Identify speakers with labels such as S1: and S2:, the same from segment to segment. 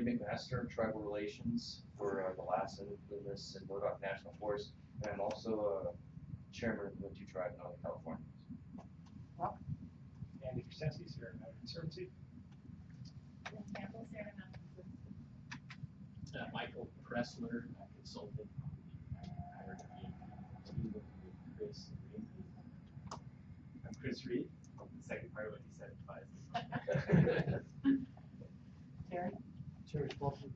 S1: Deputy McMaster of Tribal Relations for the last in this in Modoc National Forest, and I'm also chairman of the Wintu Tribe in Northern California.
S2: Welcome.
S3: Andy Crescenzi, Sierra Madre Conservancy.
S4: Campbell, Sierra Madre Conservancy.
S5: Michael Pressler, consultant on the IRP team with Chris Reed. I'm Chris Reed. The second part of what he said applies.
S2: Terry?
S3: Terry Spolster.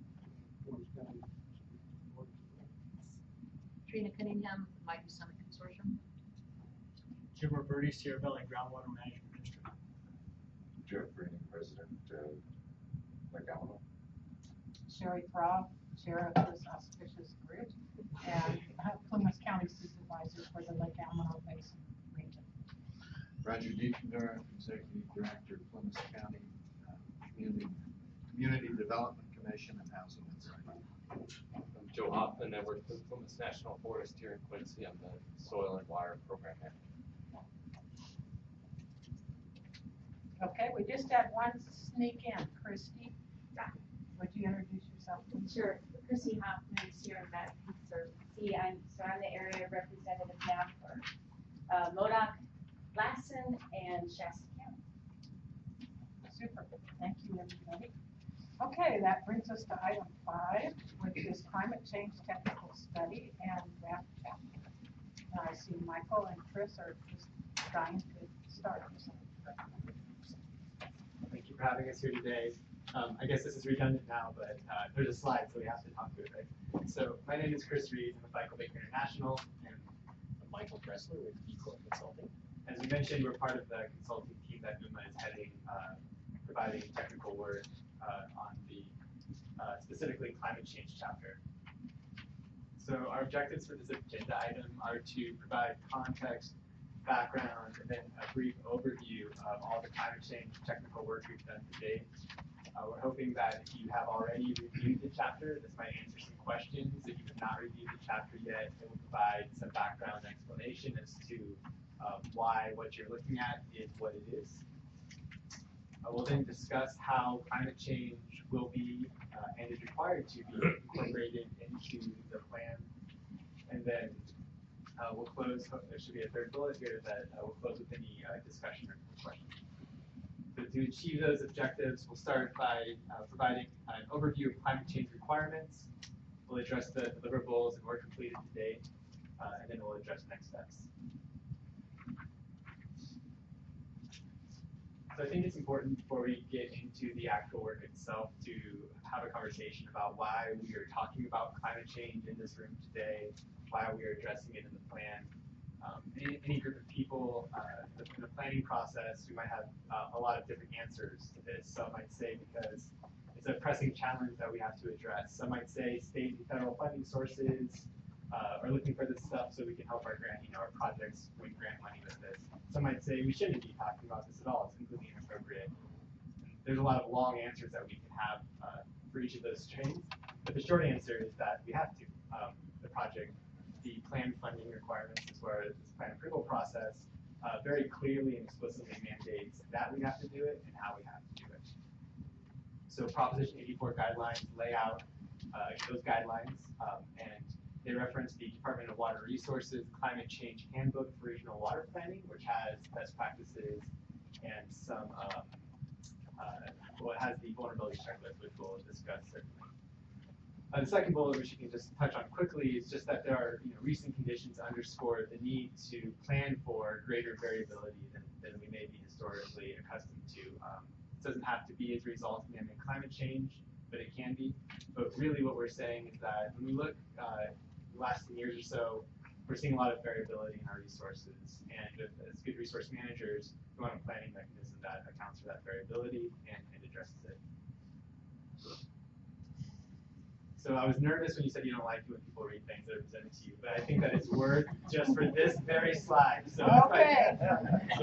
S6: Trina Cunningham, Mighty Summit Consortium.
S3: Jim Roberti, Sierra Valley Groundwater Management District.
S7: Jeff Green, President of McAlamo.
S2: Sherry Throb, Chair of this auspicious group, and Plymouth County Supervisor for the Lake Alamo Basin region.
S7: Roger Diefendorf, Executive Director, Plymouth County Community Development Commission and Housing Authority.
S1: I'm Joe Hoffman. I work for the Plymouth National Forest here in Quincy. I'm the Soil and Water Program Manager.
S2: Okay, we just had one sneak in. Christy, would you introduce yourself, please?
S4: Sure. Chrissy Hoffman, Sierra Madre Conservancy. I'm the area representative now for Modoc, Lassen, and Shasta County.
S2: Super. Thank you, everybody. Okay, that brings us to item 5, which is climate change technical study and draft chapter. And I see Michael and Chris are just dying to start.
S8: Thank you for having us here today. I guess this is redundant now, but there's a slide, so we have to talk to it, right? So my name is Chris Reed. I'm with Baker International, and
S5: I'm Michael Pressler with Eco Consulting.
S8: as we mentioned, we're part of the consulting team that UMA is heading, providing technical work on the specifically climate change chapter. So our objectives for this agenda item are to provide context, background, and then a brief overview of all the climate change technical work we've done to date. We're hoping that if you have already reviewed the chapter, this might answer some questions. If you have not reviewed the chapter yet, it will provide some background explanation as to why what you're looking at is what it is. We'll then discuss how climate change will be and is required to be incorporated into the plan. And then we'll close, there should be a third bullet here that we'll close with any discussion or questions. So to achieve those objectives, we'll start by providing an overview of climate change requirements. We'll address the deliverables and work completed to date, and then we'll address next steps. So I think it's important before we get into the actual work itself to have a conversation about why we are talking about climate change in this room today, why we are addressing it in the plan. Any group of people in the planning process, we might have a lot of different answers to this. Some might say because it's a pressing challenge that we have to address. Some might say state and federal funding sources are looking for this stuff so we can help our grant, our projects win grant money with this. Some might say we shouldn't be talking about this at all. It's completely inappropriate. There's a lot of long answers that we can have for each of those strains, but the short answer is that we have to. The plan funding requirements as well as this plan approval process very clearly and explicitly mandates that we have to do it and how we have to do it. So Proposition 84 guidelines lay out those guidelines, and they reference the Department of Water Resources Climate Change Handbook for Regional Water Planning, which has best practices and some, it has the vulnerability checklist, which we'll discuss certainly. The second bullet, which you can just touch on quickly, is just that there are recent conditions underscore the need to plan for greater variability than we may be historically accustomed to. It doesn't have to be as a result of man-made climate change, but it can be. But really what we're saying is that when we look the last 10 years or so, we're seeing a lot of variability in our resources. And as good resource managers, we want a planning mechanism that accounts for that variability and addresses it. So I was nervous when you said you don't like it when people read things that are presented to you, but I think that it's worth just for this very slide. So
S2: Okay.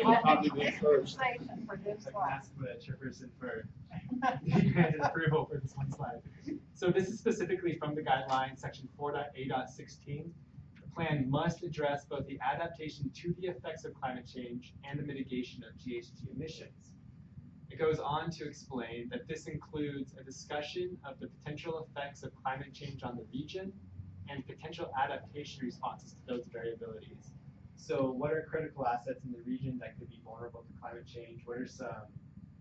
S8: I'll give
S2: you first. For this
S8: I can
S2: slide.
S8: ask the chairperson for granted approval for this one slide. So this is specifically from the guidelines, section 4.A.16. The plan must address both the adaptation to the effects of climate change and the mitigation of GHG emissions. It goes on to explain that this includes a discussion of the potential effects of climate change on the region and potential adaptation responses to those variabilities. So what are critical assets in the region that could be vulnerable to climate change? What are some,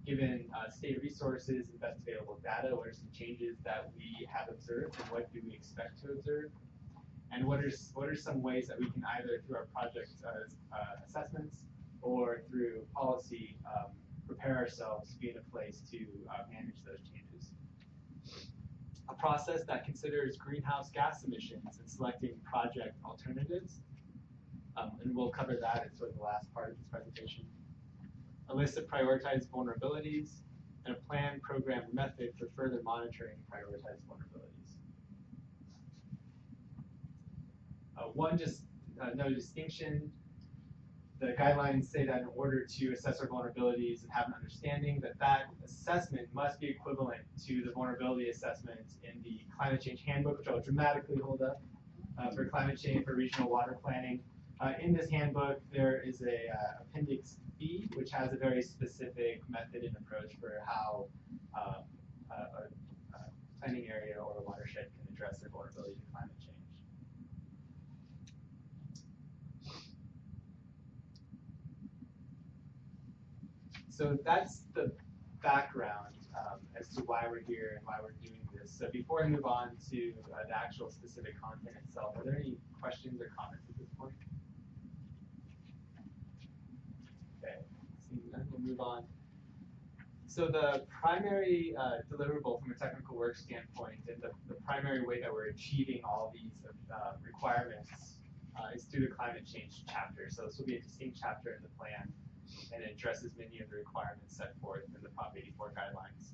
S8: given state resources and best available data, what are some changes that we have observed and what do we expect to observe? And what are some ways that we can either through our project assessments or through policy prepare ourselves to be in a place to manage those changes. A process that considers greenhouse gas emissions and selecting project alternatives. And we'll cover that in sort of the last part of this presentation. A list of prioritized vulnerabilities and a plan, program, and method for further monitoring prioritized vulnerabilities. No distinction. The guidelines say that in order to assess our vulnerabilities and have an understanding that assessment must be equivalent to the vulnerability assessment in the climate change handbook, which I'll dramatically hold up for climate change for regional water planning. In this handbook, there is a appendix B, which has a very specific method and approach for how a planning area or a watershed can address their vulnerability to climate change. So that's the background as to why we're here and why we're doing this. So before I move on to the actual specific content itself, are there any questions or comments at this point? Okay, seeing none, we'll move on. So the primary deliverable from a technical work standpoint and the primary way that we're achieving all these requirements is through the climate change chapter. So this will be a distinct chapter in the plan, and it addresses many of the requirements set forth in the Prop 84 guidelines.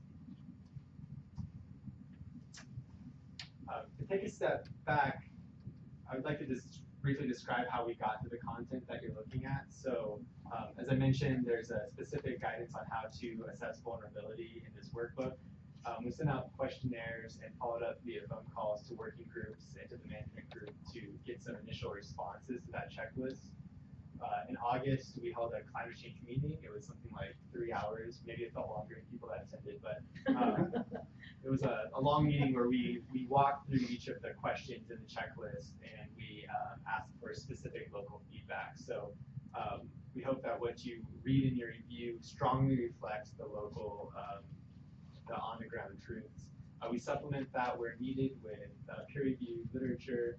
S8: To take a step back, I would like to just briefly describe how we got to the content that you're looking at. So as I mentioned, there's a specific guidance on how to assess vulnerability in this workbook. We sent out questionnaires and followed up via phone calls to working groups and to the management group to get some initial responses to that checklist. In August, we held a climate change meeting. It was something like 3 hours. Maybe it felt longer to people that attended, but it was a long meeting where we walked through each of the questions in the checklist and we asked for specific local feedback. So we hope that what you read in your review strongly reflects the local, the on-the-ground truths. We supplement that where needed with peer-reviewed literature,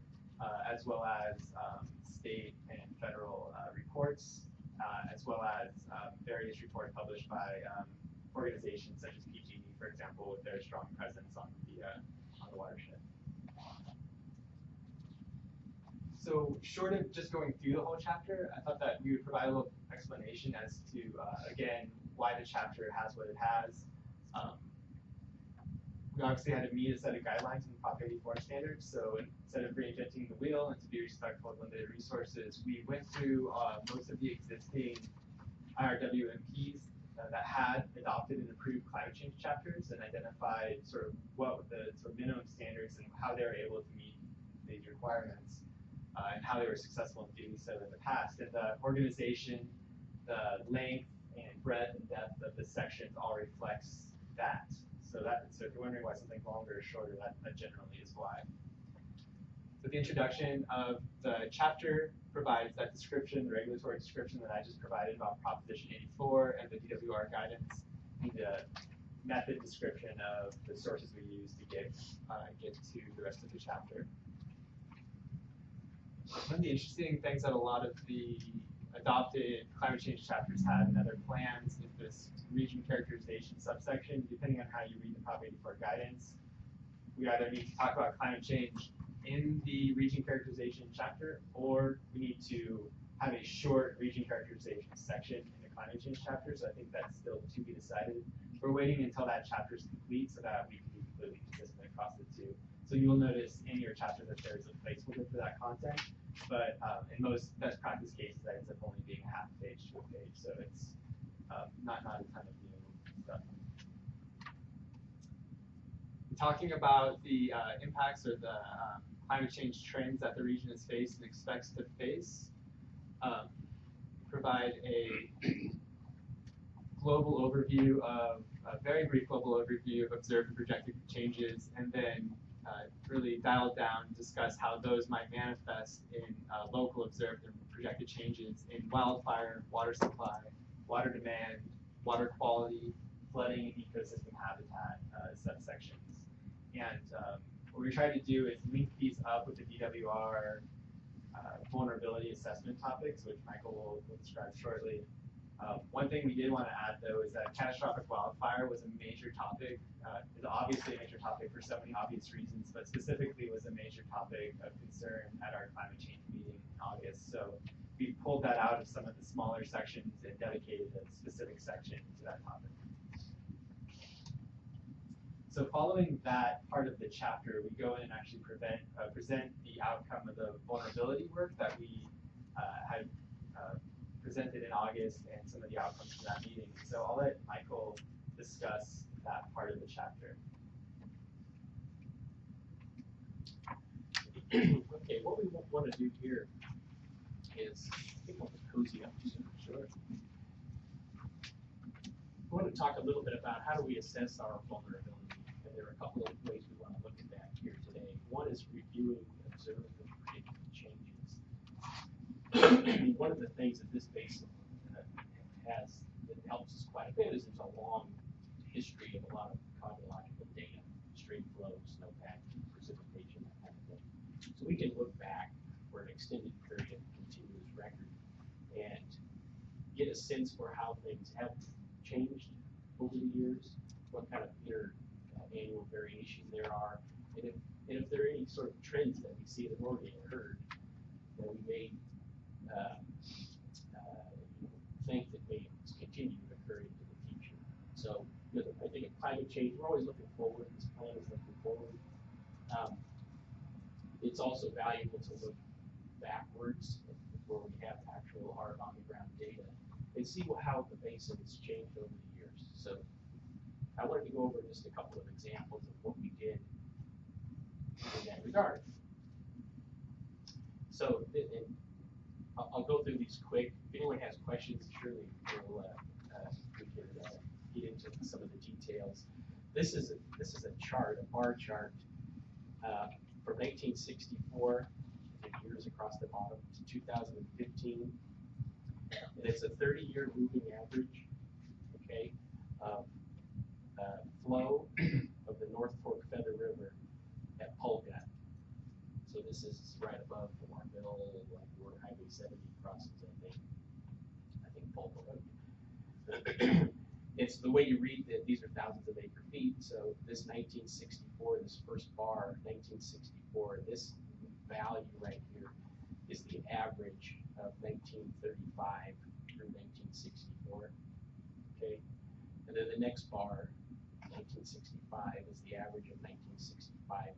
S8: as well as state and federal reports, as well as various reports published by organizations such as PG&E, for example, with their strong presence on the watershed. So short of just going through the whole chapter, I thought that we would provide a little explanation as to, again, why the chapter has what it has. We obviously had to meet a set of guidelines in the Prop 84 standards, so instead of reinventing the wheel and to be respectful of limited resources, we went through most of the existing IRWMPs that had adopted and approved climate change chapters and identified sort of what the sort of minimum standards and how they were able to meet these requirements and how they were successful in doing so in the past. And the organization, the length and breadth and depth of the sections all reflects that. So if you're wondering why something's longer or shorter, that generally is why. So the introduction of the chapter provides that description, the regulatory description that I just provided about Proposition 84 and the DWR guidance, and the method description of the sources we use to get to the rest of the chapter. One of the interesting things that a lot of the adopted climate change chapters had in other plans is this region characterization subsection. Depending on how you read the Prop 84 guidance, we either need to talk about climate change in the region characterization chapter, or we need to have a short region characterization section in the climate change chapter. So I think that's still to be decided. We're waiting until that chapter is complete so that we can be completely consistent across the two. So you'll notice in your chapter that there's a placeholder for that content, but in most best practice cases, that ends up only being a half page to a page. So it's not a ton of new stuff. Talking about the impacts or the climate change trends that the region has faced and expects to face, provide a global overview of, a very brief global overview of observed and projected changes, and then really dial down and discuss how those might manifest in local observed and projected changes in wildfire, water supply, water demand, water quality, flooding, and ecosystem habitat subsections. And what we try to do is link these up with the DWR vulnerability assessment topics, which Michael will describe shortly. One thing we did want to add, though, is that catastrophic wildfire was a major topic. It's obviously a major topic for so many obvious reasons, but specifically was a major topic of concern at our climate change meeting in August. So we pulled that out of some of the smaller sections and dedicated a specific section to that topic. So following that part of the chapter, we go in and actually present the outcome of the vulnerability work that we had presented in August and some of the outcomes from that meeting. So I'll let Michael discuss that part of the chapter.
S9: Okay, what we want to do here is, I think I'll cozy up just for sure. I want to talk a little bit about how do we assess our vulnerability. And there are a couple of ways we want to look at that here today. One is reviewing observed and predicted changes. One of the things that this basin has that helps us quite a bit is there's a long history of a lot of cosmological data, stream flow, snowpack, precipitation, that kind of thing. So we can look back for an extended period, continuous record, and get a sense for how things have changed over the years, what kind of annual variation there are, and if there are any sort of trends that we see that already occurred that we may think that may continue to occur into the future. So I think in climate change, we're always looking forward. This plan is looking forward. It's also valuable to look backwards where we have actual hard on-the-ground data and see how the basin has changed over the years. So I wanted to go over just a couple of examples of what we did in that regard. So I'll go through these quick. If anyone has questions, surely we can get into some of the details. This is a chart, a bar chart from 1964, the years across the bottom, to 2015. And it's a 30-year moving average, okay, of flow of the North Fork Feather River at Polgat. So this is right above Warrenville, like where Highway 70 crosses, I think Polgat. It's the way you read that these are thousands of acre feet. So this 1964, this first bar, 1964, this value right here is the average of 1935 through 1964. Okay, and then the next bar, 1965, is the average of 1965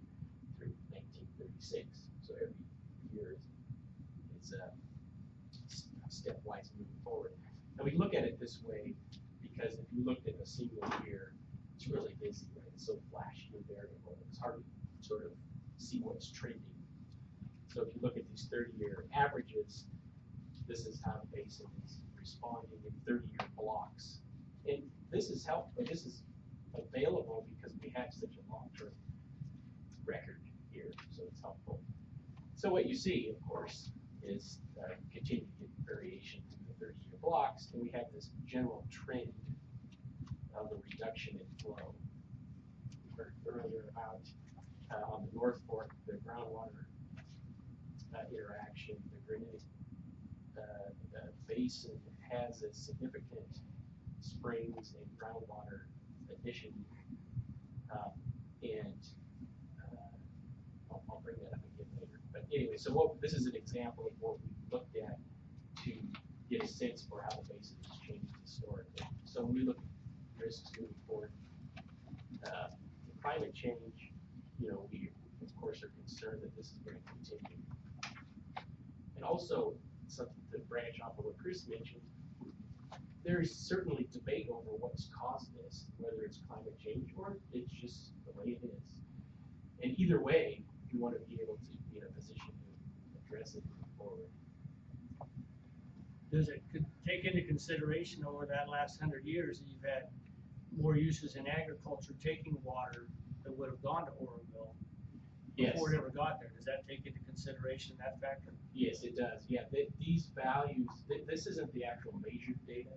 S9: through 1936. So every year is stepwise moving forward. And we look at it this way because if you looked at a single year, it's really busy, right? It's so flashy and variable. It's hard to sort of see what's trending. So if you look at these 30-year averages, this is how the basin is responding in 30-year blocks. And this is helpful. This is available because we have such a long-term record here, so it's helpful. So what you see, of course, is continued variation in the 30-year blocks, and we have this general trend of a reduction in flow. We heard earlier about on the North Fork, the groundwater interaction, the granitic basin has a significant springs and groundwater addition, and I'll bring that up again later. But anyway, so this is an example of what we looked at to get a sense for how the basin has changed historically. So when we look at risks moving forward, climate change, we of course are concerned that this is going to continue. And also, something to branch off of what Chris mentioned, there's certainly debate over what's caused this, whether it's climate change or it's just the way it is. And either way, you want to be able to be in a position to address it moving forward.
S3: Does it take into consideration over that last 100 years that you've had more uses in agriculture taking water that would have gone to Oroville
S9: Yes.
S3: before it ever got there. Does that take into consideration that factor?
S9: Yes, it does. Yeah, these values, this isn't the actual measured data.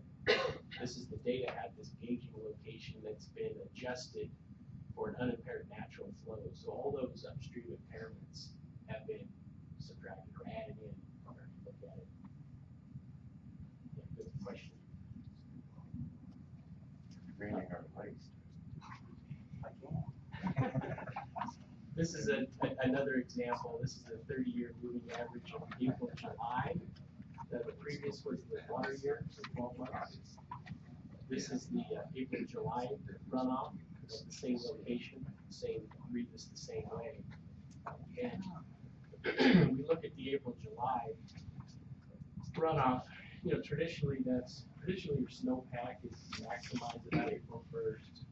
S9: This is the data at this gauging location that's been adjusted for an unimpaired natural flow. So all those upstream impairments have been subtracted or added in whenever you look at it. Yeah, good question.
S1: Grading our lakes.
S9: This is another example. This is the 30-year moving average of April, July. The previous was the water year, so 12 months. This is the April, July runoff at the same location, read this the same way. And we look at the April, July runoff. You know, traditionally your snowpack is maximized about April 1st.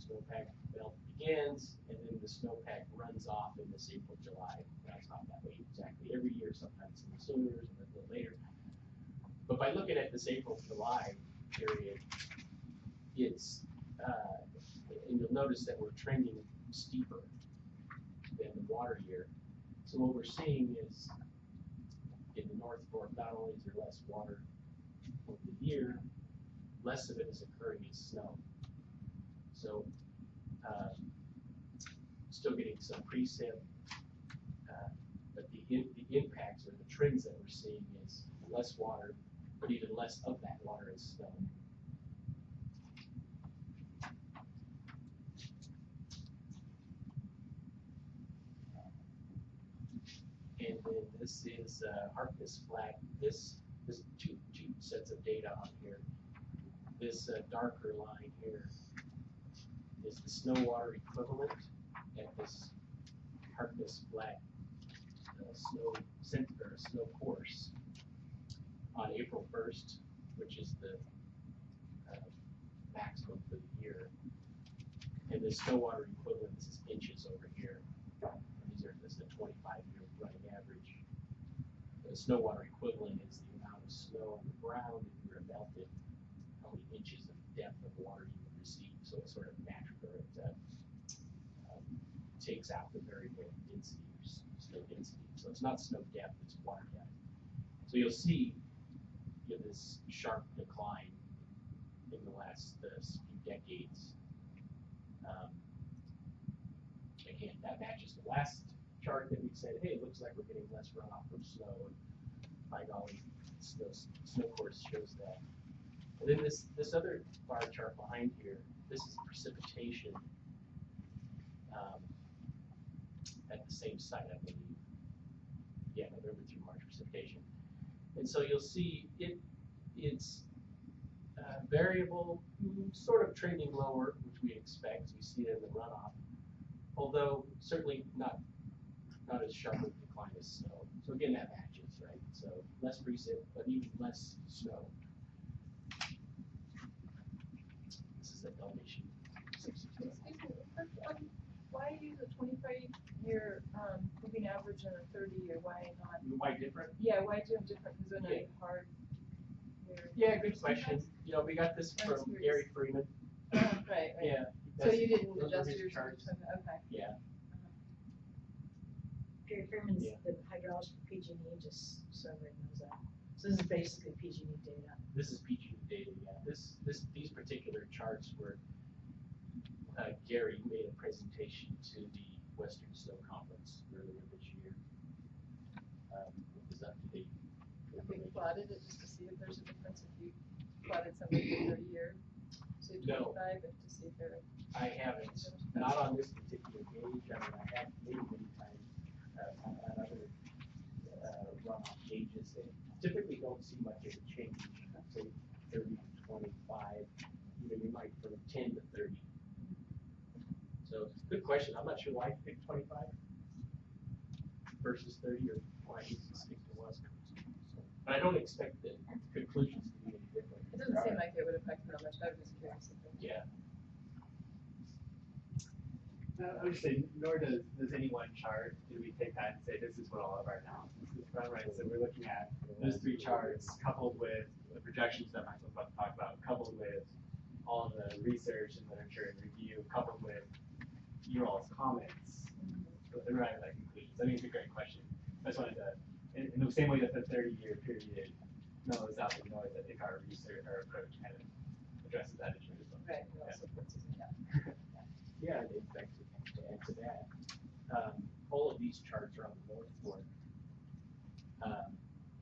S9: Snowpack belt begins, and then the snowpack runs off in this April, July. That's not that way exactly every year. Sometimes it's sooner and a little later. But by looking at this April, July period, it's and you'll notice that we're trending steeper than the water year. So what we're seeing is in the North Fork, not only is there less water over the year, less of it is occurring as snow. So still getting some precip, but the impacts or the trends that we're seeing is less water, but even less of that water is snow. And then this is Harkness Flat. This two sets of data on here. This darker line here is the snow water equivalent at this Harkness Flat snow course on April 1st, which is the maximum for the year. And the snow water equivalent is inches over here. This is the 25-year running average. The snow water equivalent is the amount of snow on the ground if you were to melt it, how many inches of depth of water you would receive. So it's sort of natural. It takes out the variable density or snow density. So it's not snow depth, it's water depth. So you'll see this sharp decline in the last few decades. Again, that matches the last chart that we said, hey, it looks like we're getting less runoff from snow. And by golly, snow course shows that. And then this other bar chart behind here, this is precipitation at the same site, I believe. Yeah, November through March precipitation. And so you'll see it's variable, sort of trending lower, which we expect, as we see it in the runoff. Although certainly not as sharp a decline as snow. So again, that matches, right? So less precip, but even less snow. This is the elevation 62.
S6: Why use a 25-year moving average and a 30-year? Why not?
S9: Why different?
S6: Yeah, why do them different? Because they're not hard.
S9: Yeah, good question. You know, we got this from Gary Freeman.
S6: Right.
S9: Yeah.
S6: So you didn't
S9: those
S6: adjust
S9: were his
S6: yours?
S9: charts.
S6: Okay.
S9: Yeah.
S10: Gary Freeman's
S9: Yeah.
S10: the hydrology for PG&E, just so everybody knows that. So this is basically PG&E data.
S9: This is PG data. Yeah. These particular charts were Gary made a presentation to the Western Snow Conference earlier this year. It was up to date.
S6: If we plotted it just to see if there's a difference, if you plotted something for 30 year, so
S9: No.
S6: 25, and to see if there.
S9: I haven't, not on this particular gauge. I mean, I have many times on other runoff gauges. They typically don't see much of a change, say 30 to 25. You know, you might from 10 to 30. So good question. I'm not sure why you picked 25 versus 30 or why you stick to one. But I don't expect the conclusions to be any different.
S6: It doesn't seem like it would affect how much. I was just curious.
S9: Yeah.
S8: I would say, nor does any one chart, do we take that and say, this is what all of our analysis is from, right? So we're looking at those three charts coupled with the projections that Michael's about to talk about, coupled with all of the research and literature and review, coupled with you all's comments, and arrive at that conclusion. So I think it's a great question. I just wanted to, in the same way that the 30-year period mellows out the noise, I think our research, our approach kind of addresses that issue as well.
S10: Right, it also puts it in that.
S9: Yeah, in fact, to add to that, all of these charts are on the North Fork.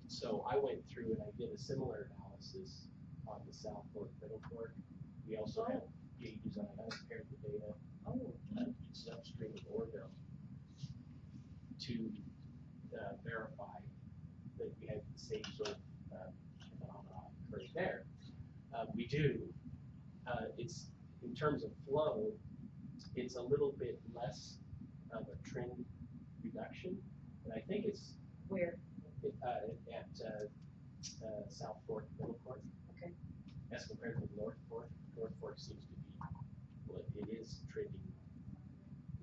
S9: So I went through and I did a similar analysis on the South Fork, Middle Fork. We also have gauges on it. I compared the data. It's upstream of Orville to verify that we have the same sort of phenomenon occurring there. We do. It's in terms of flow, it's a little bit less of a trend reduction, and I think it's
S10: Where?
S9: at South Fork, Middle Fork.
S10: Okay.
S9: As compared to North Fork. North Fork seems to be, well, it is trending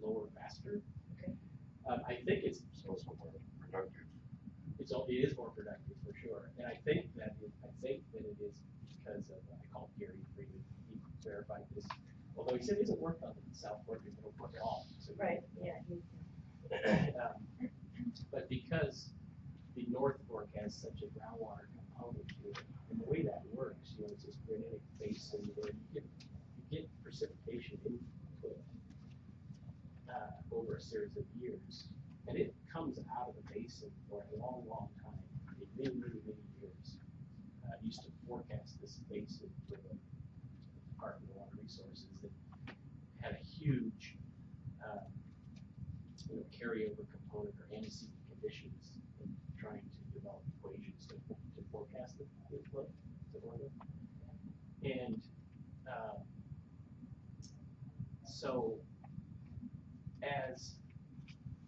S9: lower faster.
S10: Okay.
S9: I think it's
S7: also more productive.
S9: it is more productive for sure, and I think that it is because of I called Gary Freeman. He verified this, although he said he hasn't worked on the South Fork and Middle Fork at all. So
S10: Right, yeah.
S9: but because the North Fork has such a groundwater component to it, and the way that works, it's this granitic basin where you get precipitation input over a series of years, and it comes out of the basin for a long, long time, many, many, many years. I used to forecast this basin with the Department of Water Resources that had a huge carryover component or antecedent conditions in trying to develop equations to forecast the flow to Orville. And so as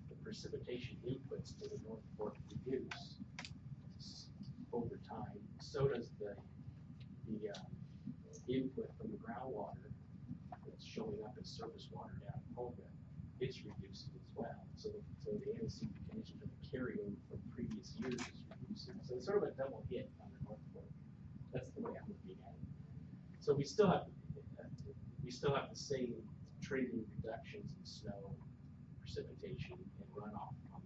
S9: the precipitation inputs to the North Fork reduce over time, so does the input from the groundwater that's showing up as surface water down in Polka. It's reducing as well. So the antecedent conditions or the carryover from previous years is reducing. So it's sort of a double hit on the North Fork. That's the way I'm looking at it. So we still have the same trending reductions in snow, precipitation, and runoff on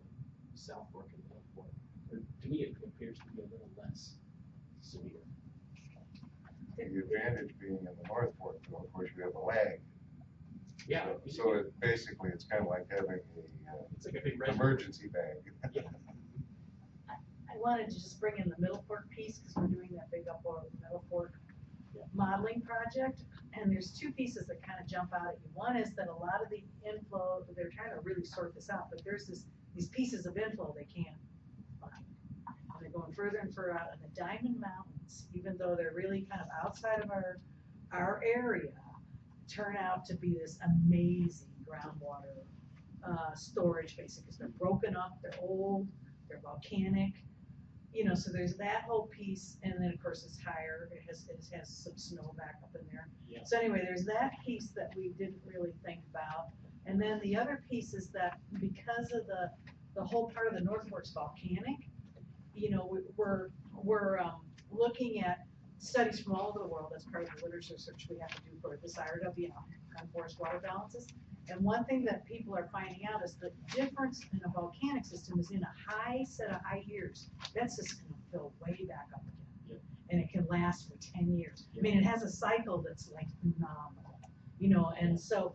S9: the South Fork and Middle Fork. To me, it appears to be a little less severe.
S7: The advantage being in the North Fork, though, of course, you have a lag.
S9: Yeah.
S7: So basically, it's kind of like having
S9: it's like a big
S7: emergency bag.
S9: Yeah.
S10: I wanted to just bring in the Middle Fork piece because we're doing that big upper Middle Fork modeling project. And there's two pieces that kind of jump out at you. One is that a lot of the inflow, they're trying to really sort this out, but there's these pieces of inflow they can't find. And they're going further and further out. And the Diamond Mountains, even though they're really kind of outside of our area, turn out to be this amazing groundwater storage, basically, because they're broken up, they're old, they're volcanic, so there's that whole piece, and then of course it's higher, it has some snow back up in there.
S9: Yeah.
S10: So anyway, there's that piece that we didn't really think about, and then the other piece is that because of the whole part of the North Fork's volcanic, we're looking at studies from all over the world. That's part of the literature research we have to do for this IRW on forest water balances. And one thing that people are finding out is the difference in a volcanic system is in a high set of high years, that system will fill way back up again.
S9: Yep.
S10: And it can last for 10 years.
S9: Yep.
S10: I mean, it has a cycle that's like phenomenal, and so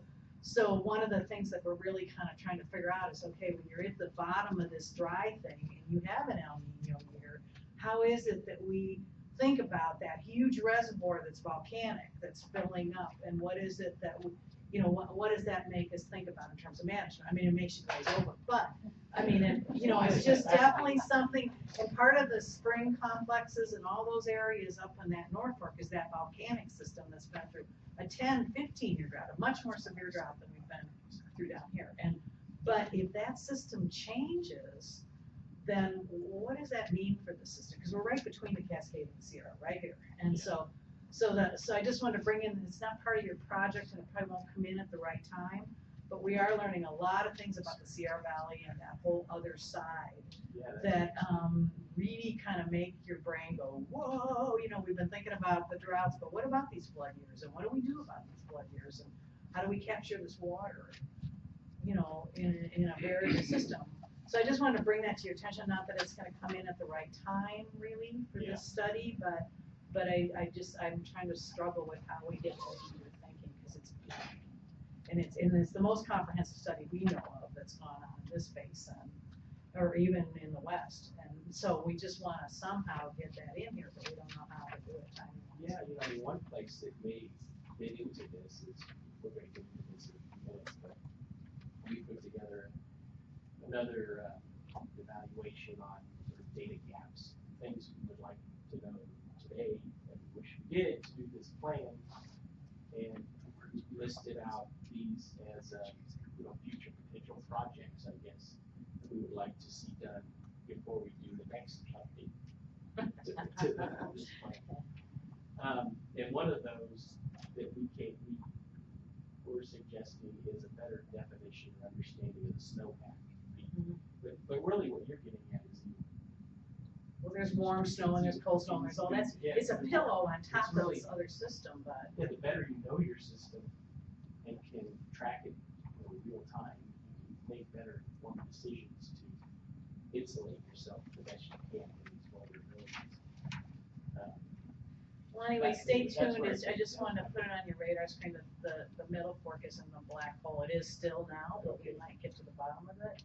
S10: one of the things that we're really kind of trying to figure out is, okay, when you're at the bottom of this dry thing and you have an El Nino year, how is it that we think about that huge reservoir that's volcanic, that's filling up, and what is it that we, what does that make us think about in terms of management? I mean, it makes you glaze over, but I mean, it's just definitely something. And part of the spring complexes and all those areas up in that North Fork is that volcanic system that's been through a 10, 15-year drought, a much more severe drought than we've been through down here. But if that system changes, then what does that mean for the system? Because we're right between the Cascade and the Sierra, right here. And so I just wanted to bring in, it's not part of your project and it probably won't come in at the right time, but we are learning a lot of things about the Sierra Valley and that whole other side
S9: Yeah,
S10: that, really kind of make your brain go, whoa, you know, we've been thinking about the droughts, but what about these flood years, and what do we do about these flood years, and how do we capture this water, you know, in a variable system. So I just wanted to bring that to your attention, not that it's gonna come in at the right time, really, for
S9: Yeah.
S10: this study, but I'm trying to struggle with how we get that into your thinking, because it's big. And it's the most comprehensive study we know of that's gone on in this basin, or even in the West, and so we just wanna somehow get that in here, but we don't know how to do it timing-wise.
S9: Yeah, you know, one place that may fit into this is, we're gonna get into this in a few minutes, but we put together another evaluation on sort of data gaps, things we would like to know today that we wish we did to do this plan. And we listed out these as, you know, future potential projects, I guess, that we would like to see done before we do the next update to this plan. And one of those that we were suggesting is a better definition and understanding of the snowpack. But really what you're getting at is
S10: Well, there's warm snow and there's cold snow, and there's all that's,
S9: Yeah,
S10: it's a pillow on top of
S9: really-
S10: this other system, but.
S9: yeah, the better you know your system and can track it in real time, you can make better informed decisions to insulate yourself the best you can from these vulnerabilities.
S10: Well, anyway, stay
S9: That's
S10: tuned,
S9: where
S10: I
S9: it
S10: just
S9: is.
S10: wanted to put it on your radar screen, that the middle fork is in the black hole, it is still now, but we might get to the bottom of it.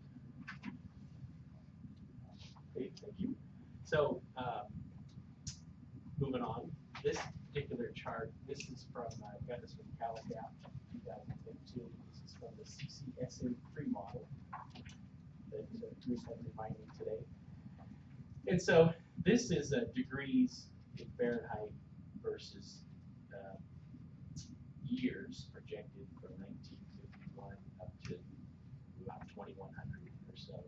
S9: Great, thank you. So, moving on, this particular chart, this is from, I got this from CalGap 2015. This is from the CCSM3 model that Bruce had reminded me today. And so this is degrees in Fahrenheit versus years projected from 1951 up to about 2100 or so.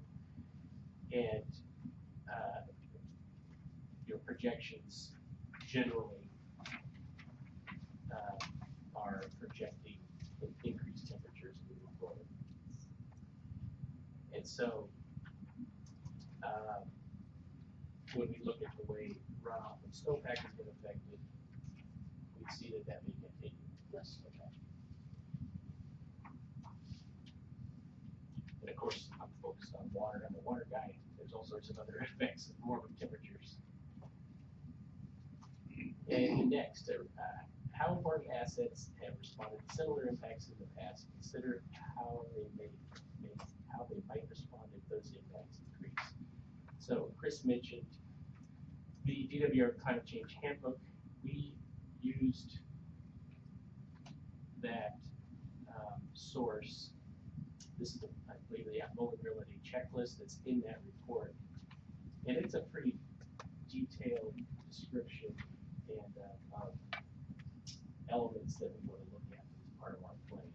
S9: And your projections generally are projecting increased temperatures moving forward. And so when we look at the way runoff and snowpack has been affected, we see that may continue, less snowpack. And of course, I'm focused on water. I'm a water guy. There's all sorts of other effects of warming temperatures. And next, how important assets have responded to similar impacts in the past? Consider how they might respond if those impacts increase. So Chris mentioned the DWR Climate Change Handbook. We used that source. This is, I believe, the vulnerability checklist that's in that report. And it's a pretty detailed description and of elements that we want to look at as part of our plan.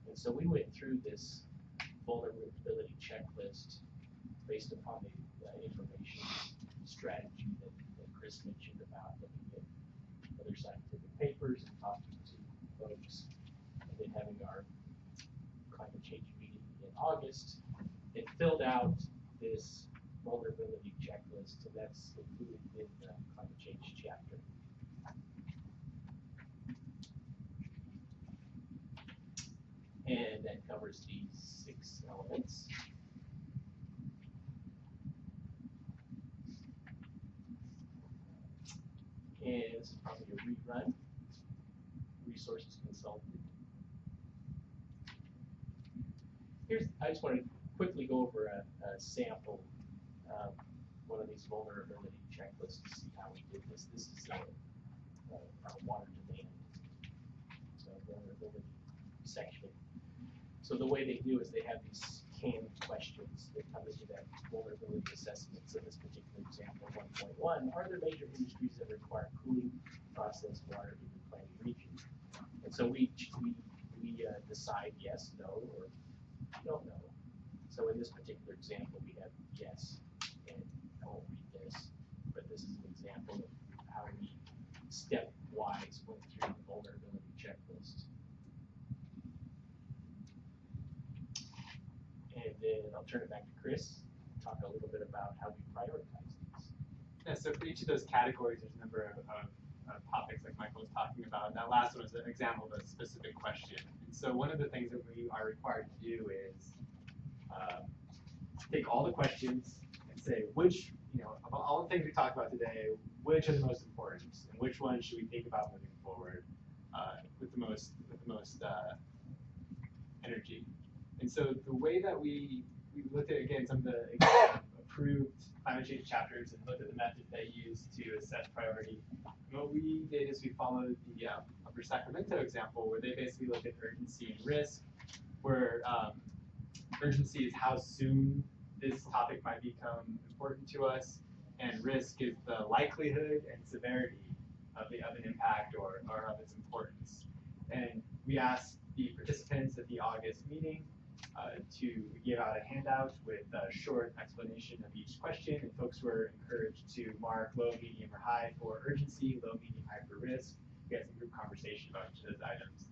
S9: And so we went through this vulnerability checklist based upon the information strategy that Chris mentioned about looking at other scientific papers and talking to folks, and then having our climate change meeting in August. It filled out this vulnerability checklist, and that's included in the climate change chapter. And that covers these 6 elements. And this is probably a rerun. Resources consulted. I just want to quickly go over a sample of one of these vulnerability checklists to see how we did this. This is our water demand vulnerability section. So the way they do is they have these canned questions that come into that vulnerability assessment. So this particular example, 1.1, are there major industries that require cooling processed water in the planning region? And so we decide yes, no, or don't know. So in this particular example, we have yes, and I won't read this, but this is an example of how we stepwise went through the vulnerability checklist. then I'll turn it back to Chris, talk a little bit about how we prioritize these.
S8: Yeah, so for each of those categories, there's a number of topics like Michael was talking about. And that last one is an example of a specific question. And so one of the things that we are required to do is take all the questions and say which, of all the things we talked about today, which are the most important, and which ones should we think about moving forward with the most energy. And so the way that we looked at, again, some of the approved climate change chapters and looked at the methods they use to assess priority. And what we did is we followed the Upper Sacramento example, where they basically looked at urgency and risk, where urgency is how soon this topic might become important to us, and risk is the likelihood and severity of an impact or of its importance. And we asked the participants at the August meeting to give out a handout with a short explanation of each question, and folks were encouraged to mark low, medium, or high for urgency, low, medium, high for risk. We had some group conversation about each of those items.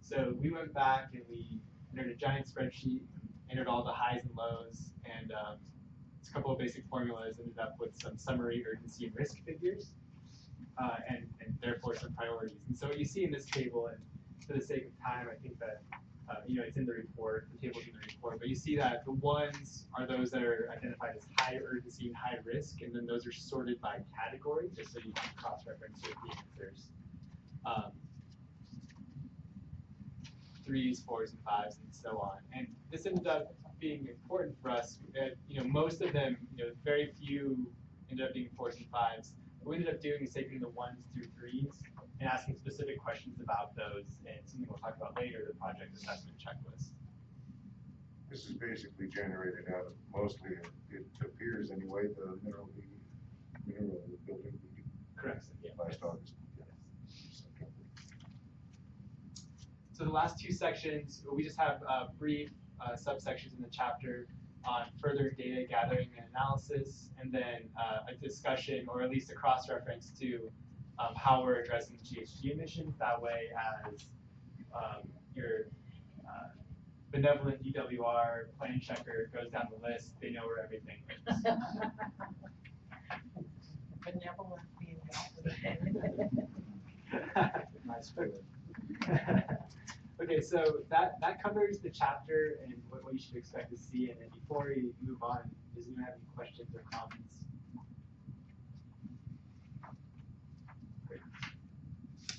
S8: So we went back and we entered a giant spreadsheet, entered all the highs and lows, and it's a couple of basic formulas, ended up with some summary urgency and risk figures, and therefore some priorities. And so what you see in this table, and for the sake of time, I think that it's in the report, the table's in the report, but you see that the ones are those that are identified as high urgency and high risk, and then those are sorted by category, just so you can cross-reference with the answers. 3s, 4s, and 5s, and so on. And this ended up being important for us. Most of them, very few ended up being 4s and 5s. What we ended up doing is taking the 1s through 3s and asking specific questions about those, and something we'll talk about later, the project assessment checklist.
S7: This is basically generated out of mostly, it appears anyway, the mineral building.
S8: Correct. Yeah.
S7: Last August.
S8: So the last two sections, we just have brief subsections in the chapter on further data gathering and analysis, and then a discussion, or at least a cross-reference to how we're addressing GHG emissions. That way, as your benevolent DWR plan checker goes down the list, they know where everything is.
S2: Benevolent being
S7: Nice word.
S8: Okay, so that covers the chapter and what you should expect to see. And then before we move on, does anyone have any questions or comments? Great.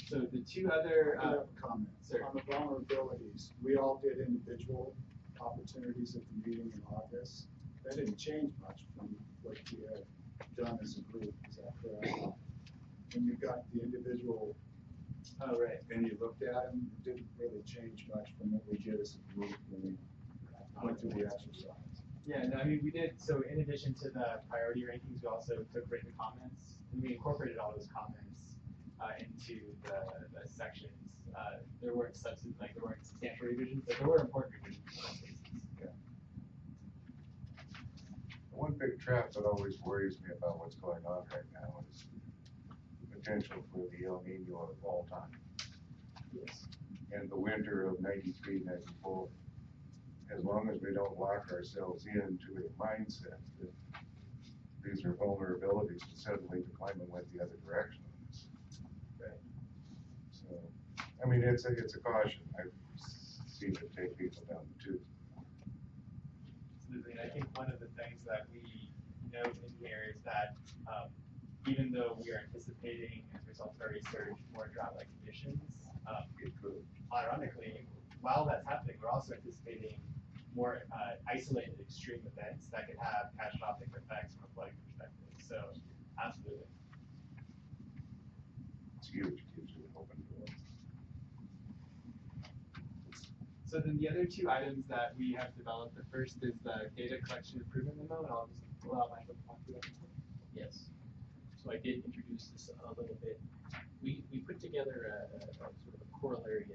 S8: So the two other
S11: I have a comment.
S8: Sir.
S11: On the vulnerabilities, we all did individual opportunities at the meeting in August. That didn't change much from what we had done as a group, is that correct? When you got the individual,
S8: oh, right.
S11: and you looked at them, it didn't really change much from what we did as a group when we went through the exercise.
S8: Yeah, no, I mean, we did, so in addition to the priority rankings, we also took written comments, and we incorporated all those comments into the sections. There weren't substantial revisions, but there were important revisions in some cases.
S7: Yeah. The one big trap that always worries me about what's going on right now is the potential for the El Nino of all time.
S8: Yes.
S7: And the winter of 93, 94. As long as we don't lock ourselves into a mindset that these are vulnerabilities, and suddenly the climate went the other direction.
S8: Right.
S7: So, I mean, it's a caution. I've seen it take people down the tube.
S8: Absolutely, and I think one of the things that we note in here is that even though we are anticipating, as a result of our research, more drought-like conditions, ironically, while that's happening, we're also anticipating more isolated extreme events that could have catastrophic effects from a flooding perspective. So, absolutely.
S7: It's huge. It gives you an open door.
S8: So then the other two items that we have developed, the first is the data collection improvement memo, and I'll just allow Michael to talk to that.
S9: Yes. So I did introduce this a little bit. We put together a sort of a corollary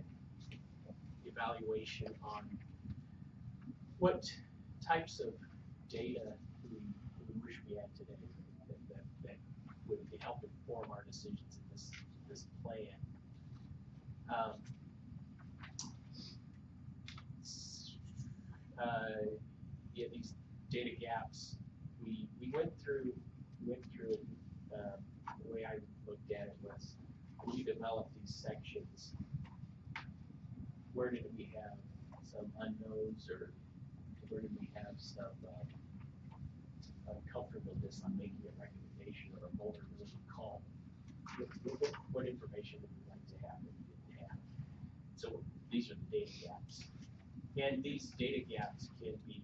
S9: evaluation on what types of data we wish we had today that would help inform our decisions in this plan. these data gaps, we went through it, the way I looked at it was, when you develop these sections, where did we have some unknowns, or where did we have some uncomfortableness on making a recommendation or a vulnerability call? What information would we like to have that we didn't have? So these are the data gaps. And these data gaps can be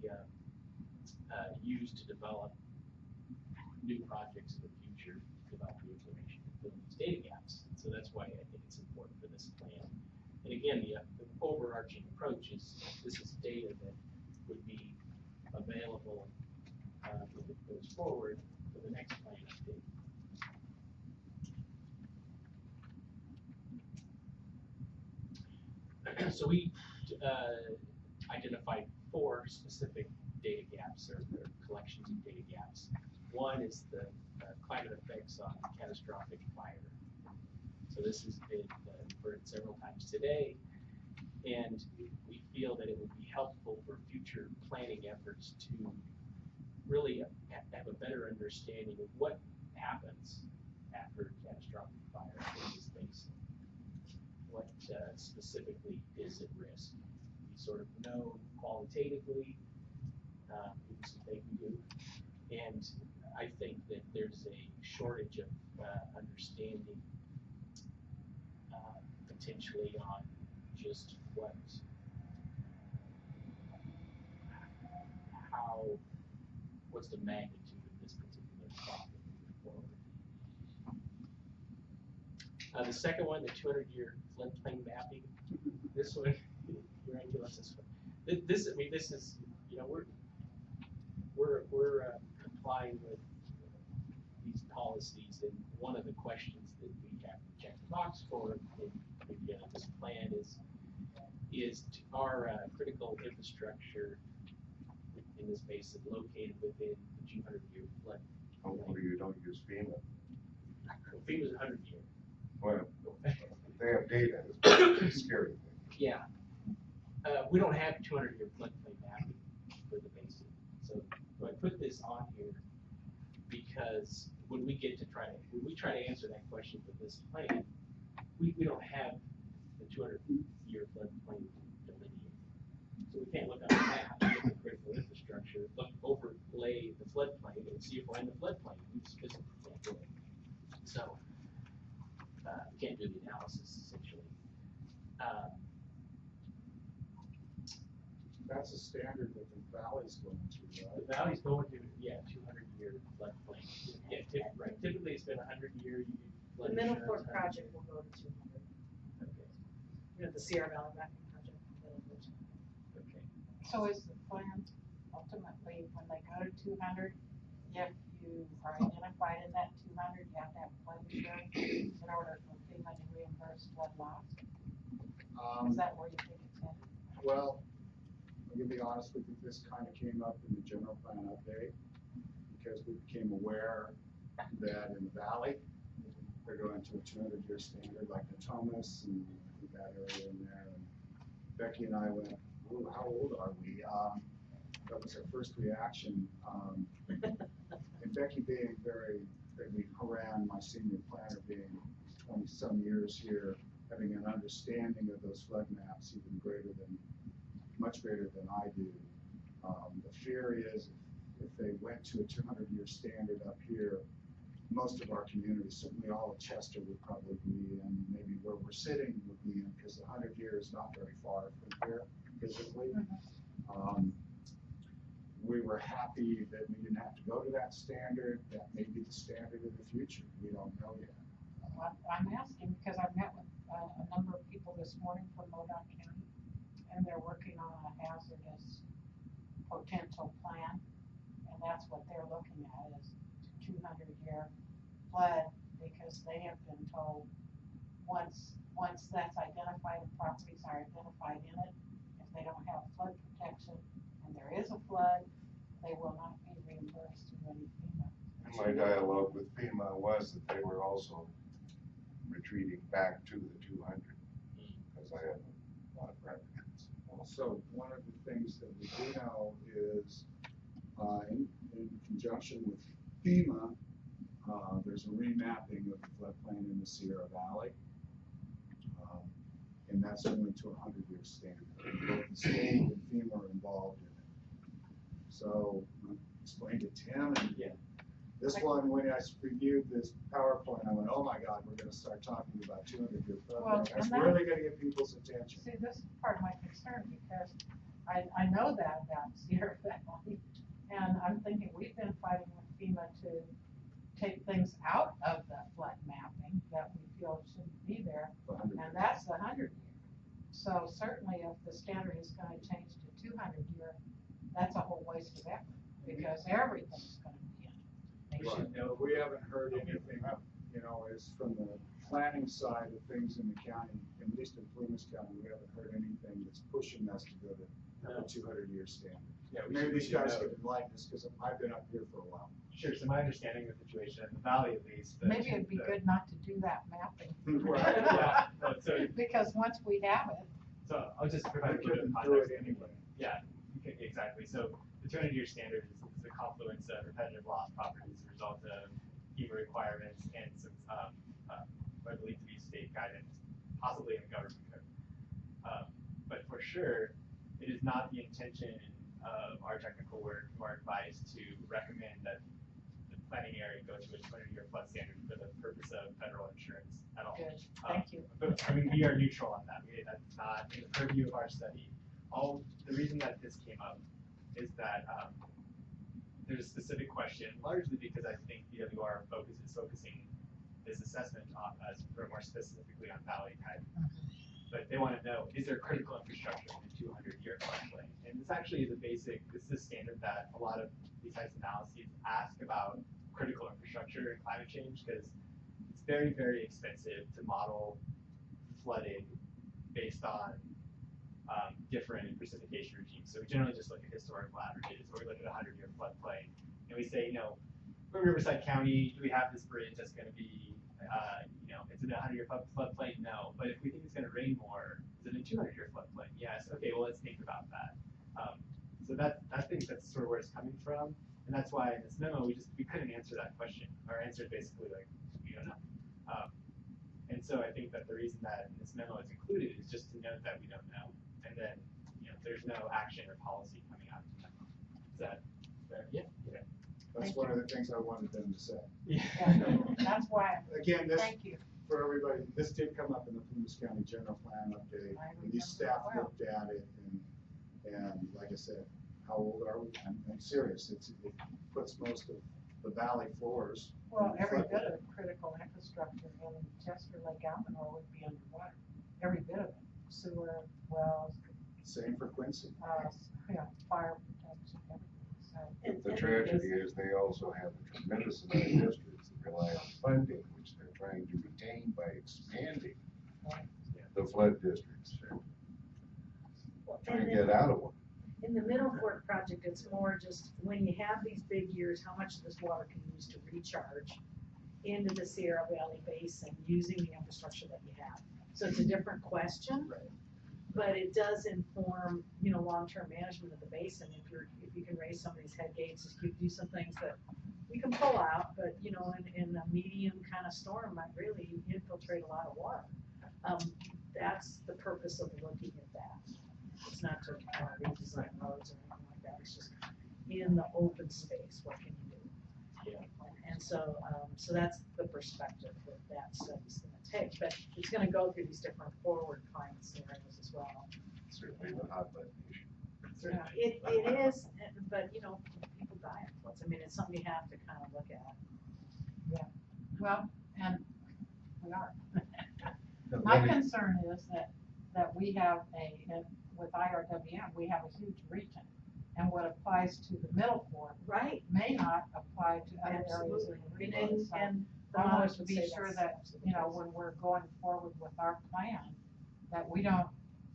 S9: used to develop new projects in the future, develop the information to fill these data gaps. So that's why I think it's important for this plan. And again, the overarching approach is this is data that would be available if it goes forward for the next plan update. So we identified 4 specific data gaps, or collections of data gaps. One is the climate effects on catastrophic fire. So this has been referred several times today, and we feel that it would be helpful for future planning efforts to really have a better understanding of what happens after catastrophic fire in this basin. What specifically is at risk? We sort of know qualitatively, some things we do, and I think that there's a shortage of understanding potentially on just what's the magnitude of this particular problem moving forward. The second one, the 200-year floodplain mapping. This one, we're into this one. This, I mean, this is, you know, we're complying with these policies, and one of the questions that we have to check the box for in this plan is our critical infrastructure in this basin located within the 200-year flood.
S7: Hopefully you don't use FEMA.
S9: FEMA's 100-year.
S7: Well, they have data, it's a scary thing.
S9: Yeah. We don't have 200-year floodplain mapping for the basin. So I put this on here because when we try to answer that question for this plan, we don't have the 200-year floodplain delineated. So we can't look on a map, look at critical infrastructure, overlay the floodplain and see if we're in the floodplain. We just physically can't do it. So we can't do the analysis essentially.
S11: That's a standard that the valley's going to, right?
S9: The valley's going to, 200-year floodplain. Yeah, right. Typically it's been 100-year.
S10: The Middle Fork project will go to 200.
S9: Okay.
S10: You know, the Sierra Valley mapping project will go to 200.
S9: Okay.
S2: So is the plan ultimately, when they go to 200, if you are identified in that 200, you have to have flood insurance in order for FEMA to reimburse flood loss? Is that where you think it's headed?
S11: Well, I'm gonna be honest with you, this kind of came up in the general plan update because we became aware that in the valley, they're going to a 200-year standard like the Thomas and that area in there. And Becky and I went, ooh, how old are we? That was our first reaction. And Becky being Haran, my senior planner, being 20-some years here, having an understanding of those flood maps much greater than I do. The fear is if they went to a 200-year standard up here, most of our communities, certainly all of Chester would probably be in, maybe where we're sitting would be in, because the 100 years is not very far from here physically. We were happy that we didn't have to go to that standard. That may be the standard of the future. We don't know yet.
S2: I'm asking because I've met with a number of people this morning from Modoc County, and they're working on a hazardous potential plan, and that's what they're looking at is 200-year flood, because they have been told once that's identified and properties are identified in it, if they don't have flood protection and there is a flood, they will not be reimbursed through any FEMA.
S7: And my dialogue with FEMA was that they were also retreating back to the 200, because I have a lot of records.
S11: Also, one of the things that we do know is in conjunction with FEMA, there's a remapping of the floodplain in the Sierra Valley. And that's only to a 100-year standard. Both the state and FEMA are involved in it. So I explained to Tim, and this one, when I reviewed this PowerPoint, I went, oh my God, we're gonna start talking about 200-year floodplain. That's really gonna get people's attention.
S2: See, this is part of my concern, because I know that about Sierra Valley, and I'm thinking we've been fighting with FEMA to take things out of the flood mapping that we feel shouldn't be there, and that's the 100-year. So certainly if the standard is gonna change to 200-year, that's a whole waste of effort, because everything's gonna be in it.
S11: We should know, we haven't heard anything, is from the planning side of things in the county, at least in Plumas County, we haven't heard anything that's pushing us to go to a 200-year standard.
S8: Yeah,
S11: Maybe these guys
S8: know.
S11: could enlighten us, because I've been up here for a while.
S8: Sure, so my understanding of the situation in the valley at least.
S2: Maybe it'd be good not to do that mapping.
S8: Right, yeah, no, so,
S2: Because once we have it,
S8: so I'll just
S11: I
S8: provide a little bit of
S11: couldn't do it
S8: context.
S11: anyway.
S8: Yeah, exactly. So the 200-year standard is a confluence of repetitive loss properties as a result of FEMA requirements and some, what I believe to be state guidance, possibly in the government code. But for sure, it is not the intention of our technical work or advice to recommend that the planning area go to a 200-year flood standard for the purpose of federal insurance at all.
S2: good, thank you.
S8: But I mean, we are neutral on that. That's not in the purview of our study. The reason that this came up is that there's a specific question, largely because I think DWR is focusing this assessment on us more specifically on valley type. But they want to know, is there critical infrastructure in the 200-year floodplain? And this actually is this is a standard that a lot of these types of analyses ask about critical infrastructure and climate change, because it's very, very expensive to model flooding based on different precipitation regimes. So we generally just look at historical averages, or we look at a 100-year floodplain, and we say, for Riverside County, do we have this bridge that's going to be, it's in a 100-year floodplain? No. But if we think it's going to rain more, is it a 200-year floodplain? Yes. Okay, well, let's think about that. So I think that's sort of where it's coming from, and that's why in this memo we couldn't answer that question. Our answer is basically like, we don't know. And so I think that the reason that this memo is included is just to note that we don't know, and then there's no action or policy coming out of the memo. Is that fair? Yeah.
S11: That's one of the things I wanted them to say.
S8: Yeah.
S2: That's why,
S11: Again, this,
S2: thank you.
S11: for everybody, this did come up in the Plumas County General Plan update.
S2: I
S11: And these
S2: remember
S11: staff
S2: well.
S11: looked at it, and like I said, how old are we? I'm serious. It puts most of the valley floors.
S2: Well,
S11: in the
S2: every
S11: floodplain.
S2: bit of critical infrastructure in Chester Lake Almanor would be underwater. Every bit of it, sewer, wells,
S11: Same for Quincy.
S2: fire protection, everything, so.
S7: The tragedy is they also have a tremendous amount of districts that rely on funding, which they're trying to retain by expanding the flood districts. Trying to get out of one.
S10: In the Middle Fork project, it's more just when you have these big years, how much of this water can you use to recharge into the Sierra Valley Basin using the infrastructure that you have. So it's a different question, but it does inform, long-term management of the basin. If you can raise some of these head gates, if you do some things that we can pull out, but in a medium kind of storm might really infiltrate a lot of water. That's the purpose of looking at that. It's not to redesign roads or anything like that. It's just in the open space, what can you do? And so, so that's the perspective that that study's going to take. But it's going to go through these different forward climate scenarios as well.
S7: Certainly the hot button issue.
S10: It is, but people die in floods. I mean, it's something you have to kind of look at.
S2: Well, and we are.
S7: No,
S2: My
S7: let me-
S2: concern is that we have with IRWM, we have a huge region. And what applies to the Middle Fork
S10: Right.
S2: may not apply to other areas of the region. So
S10: And the
S2: I want
S10: models
S2: to
S10: would
S2: be
S10: say
S2: sure
S10: that's
S2: that,
S10: absolutely the case.
S2: when we're going forward with our plan, that we don't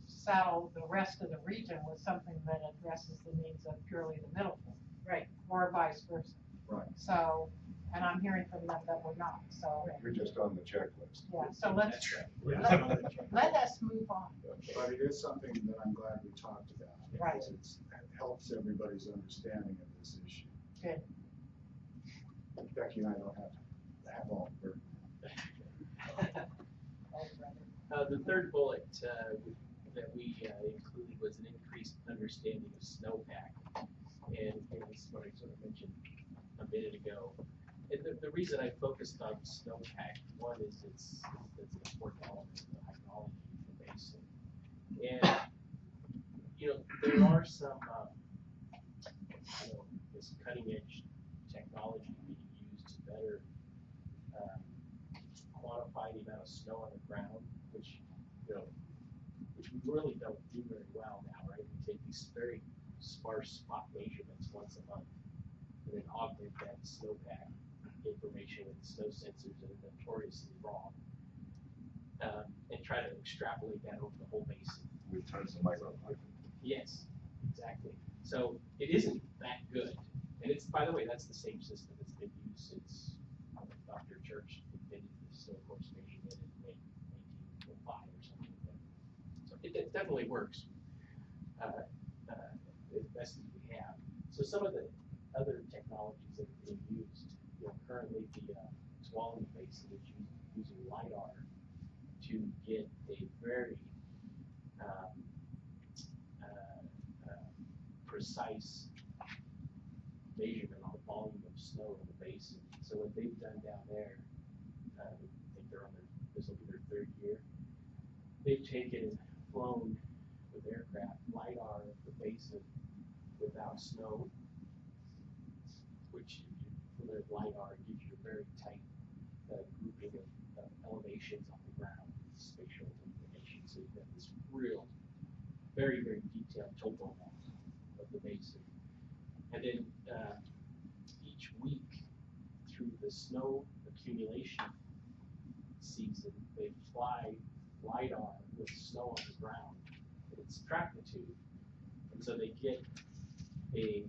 S2: saddle the rest of the region with something that addresses the needs of purely the Middle Fork.
S10: Right.
S2: Or vice versa.
S11: Right.
S2: So, and I'm hearing from them that we're not, so,
S7: You're just on the checklist.
S2: yeah, so let us move on.
S11: But it is something that I'm glad we talked about.
S2: Right.
S11: Because it's helps everybody's understanding of this issue.
S2: Good.
S11: Becky and I don't have all the burden.
S9: The third bullet that we included was an increased understanding of snowpack. And this is what I sort of mentioned a minute ago. And the reason I focused on snowpack, one is it's an important element of the hydrology of the basin. And, there are some, this cutting edge technology being used to better quantify the amount of snow on the ground, which we really don't do very well now, right? We take these very sparse spot measurements once a month, and then augment that snowpack information with snow sensors that are notoriously wrong, and try to extrapolate that over the whole basin.
S7: With tons of microclimate.
S9: Yes, exactly. So it isn't that good, and it's, by the way, that's the same system that's been used since Dr. Church invented the snow course measurement in 1805 or something like that. So it definitely works as best as we have. So some of the other technologies that are being used, currently the Tuolumne Basin is using LiDAR to get a very precise measurement on the volume of snow in the basin. So what they've done down there, I think this will be their third year, they've taken and flown with aircraft LiDAR of the basin without snow, which from their LiDAR gives you a very tight grouping of elevations on the ground, spatial information. So you've got this real, very, very detailed topo map of the basin. And then each week through the snow accumulation season, they fly LiDAR with snow on the ground at its trackitude. And so they get a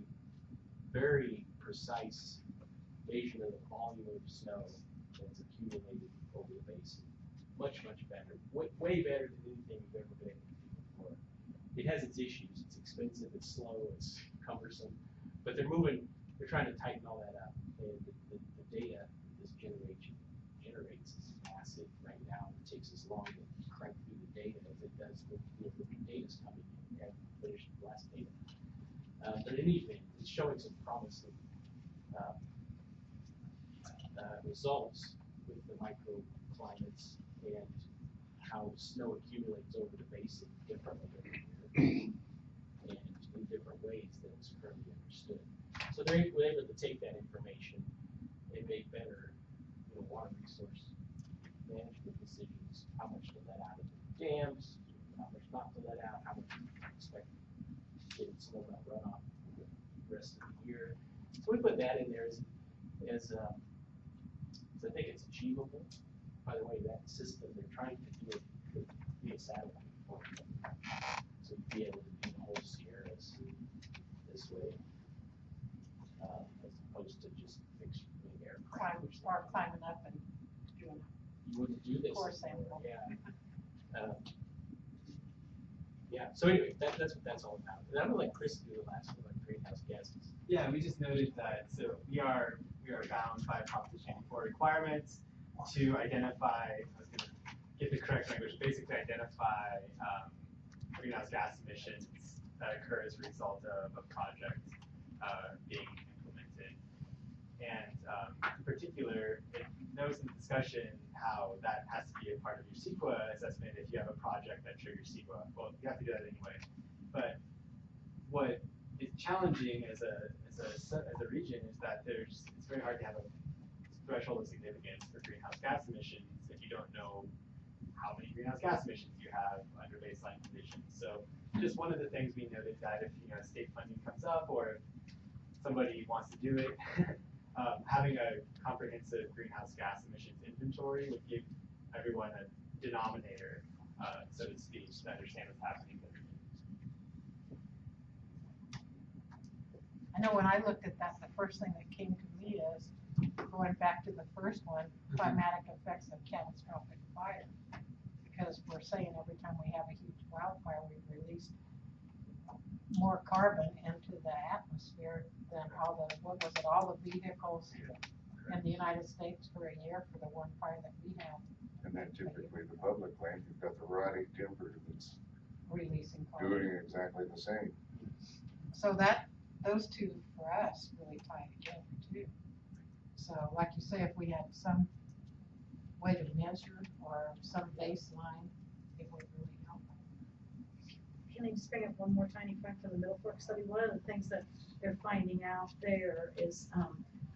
S9: very precise measurement of the volume of snow that's accumulated over the basin. Much, much better. Way better than anything we've ever been able to do before. It has its issues. It's expensive, it's slow, it's cumbersome. But they're trying to tighten all that up. And the data this generates is massive right now. It takes as long to crank through the data as it does with the new data's coming in. We haven't finished the last data. But in any event, it's showing some promising results with the microclimates and how snow accumulates over the basin differently every year and in different ways than is currently understood. So they're able to take that information and make better water resource management decisions, how much to let out of the dams, how much not to let out, how much you expect to get snowmelt runoff the rest of the year. So we put that in there as I think it's achievable. By the way, that system they're trying to do it could be a satellite format. So you'd be able to do the whole Sierras this way, as opposed to just fixing the aircraft.
S2: Climbing up and doing
S9: You wouldn't do this.
S2: core sample.
S9: Yeah. Yeah. So anyway, that's what that's all about. And I'm gonna let Chris do the last one on greenhouse gases.
S8: Yeah, we just noted that, so we are bound by Proposition 4 requirements to identify, I was going to get the correct language, basically identify greenhouse gas emissions that occur as a result of a project being implemented. And in particular, it notes in the discussion how that has to be a part of your CEQA assessment if you have a project that triggers CEQA. Well, you have to do that anyway. But what is challenging as a region is that it's very hard to have a threshold of significance for greenhouse gas emissions if you don't know how many greenhouse gas emissions you have under baseline conditions. So just one of the things we noted that if state funding comes up or if somebody wants to do it, having a comprehensive greenhouse gas emissions inventory would give everyone a denominator, so to speak, to understand what's happening.
S2: I know when I looked at that, the first thing that came to me is, going back to the first one, climatic effects of catastrophic fire. Because we're saying every time we have a huge wildfire, we release more carbon into atmosphere than all the, what was it, all the vehicles in the United States for a year for the one fire that we had,
S7: And then typically the public land, you've got the rotting timber that's
S2: releasing carbon.
S7: doing exactly the same.
S2: So that, those two for us really tie together too. So like you say, if we had some way to measure or some baseline, it would really help.
S10: Can I just bring up one more tiny fact for the Middle Fork study? One of the things that they're finding out there is,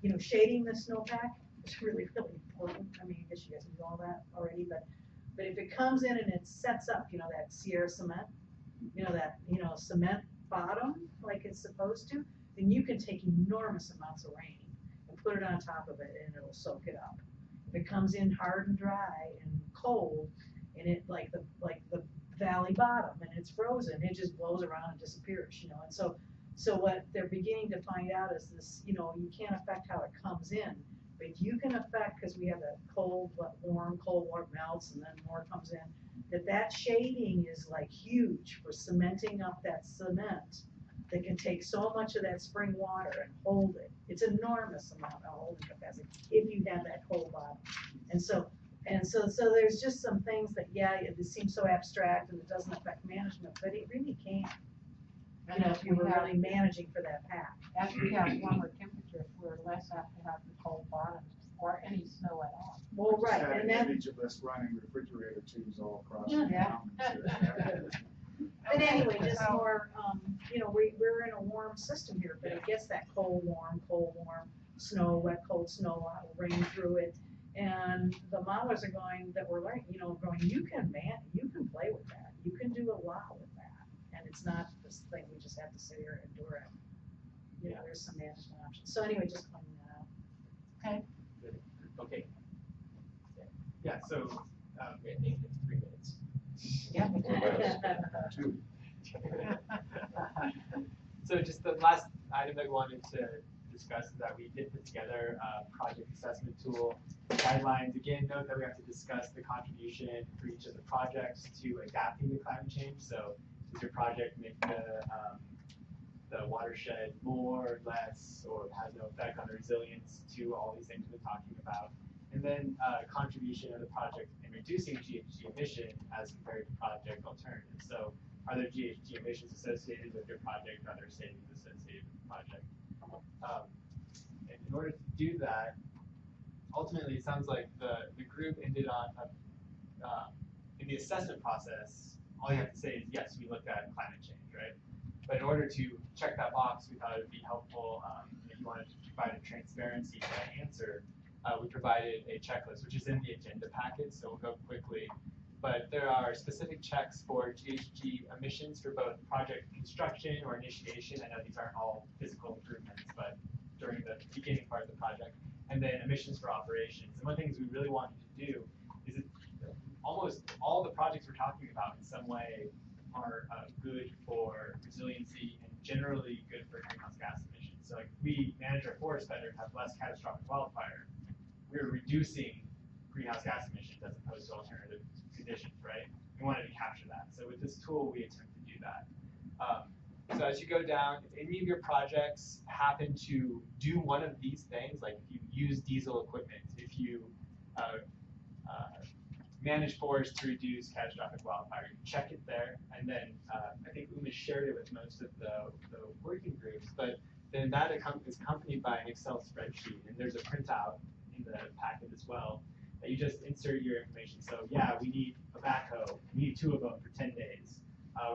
S10: you know, shading the snowpack is really, really important. I mean, I guess you guys knew all that already, but if it comes in and it sets up, you know, that Sierra cement, you know, that, you know, cement bottom like it's supposed to, then you can take enormous amounts of rain and put it on top of it and it'll soak it up. If it comes in hard and dry and cold and it like the valley bottom and it's frozen, it just blows around and disappears, you know. And so what they're beginning to find out is this, you know, you can't affect how it comes in, but you can affect, because we have that cold, warm, melts and then more comes in, that shading is like huge for cementing up that cement that can take so much of that spring water and hold it. It's enormous amount of holding capacity if you have that cold bottom. And so there's just some things that, yeah, it seems so abstract and it doesn't affect management, but it really can. You know, if you were really managing for that pack.
S2: As we have warmer temperatures, we're less apt to have the cold bottoms or any snow at all.
S10: Well, right,
S11: Just had
S10: and
S11: an
S10: then,
S11: image of us running refrigerator tubes all across
S10: Yeah.
S11: the mountains.
S10: but anyway, just
S2: So-
S10: more, you know, we're in a warm system here, but it gets that cold, warm, snow, wet, cold snow, rain through it. And the modelers are going, that we're learning, you know, going, you can play with that. You can do a lot with that. And it's not this thing we just have to sit here and endure it. You know, there's some management options. So anyway, just pointing that out.
S9: Okay,
S8: Yeah, so,
S9: we have 3 minutes.
S2: Yeah.
S7: Two.
S8: So just the last item that we wanted to discuss is that we did put together a project assessment tool guidelines. Again, note that we have to discuss the contribution for each of the projects to adapting to climate change. So does your project make the watershed more, less, or has no effect on the resilience to all these things we're talking about? And then contribution of the project in reducing GHG emission as compared to project alternatives. So are there GHG emissions associated with your project? Are there savings associated with the project? And in order to do that, ultimately it sounds like the group ended on in the assessment process, all you have to say is yes, we looked at climate change, right? But in order to check that box, we thought it would be helpful if you wanted to provide a transparency to that answer. We provided a checklist, which is in the agenda packet, so we'll go quickly. But there are specific checks for GHG emissions for both project construction or initiation. I know these aren't all physical improvements, but during the beginning part of the project. And then emissions for operations. And one of the things we really wanted to do is that almost all the projects we're talking about in some way are good for resiliency and generally good for greenhouse gas emissions. So like we manage our forest better and have less catastrophic wildfire. We're reducing greenhouse gas emissions as opposed to alternative conditions, right? We wanted to capture that. So with this tool, we attempt to do that. So as you go down, if any of your projects happen to do one of these things, like if you use diesel equipment, if you manage forests to reduce catastrophic wildfire, you check it there, and then I think Uma shared it with most of the working groups, but then that is accompanied by an Excel spreadsheet, and there's a printout in the packet as well, that you just insert your information. So yeah, we need a backhoe, we need 2 of them for 10 days.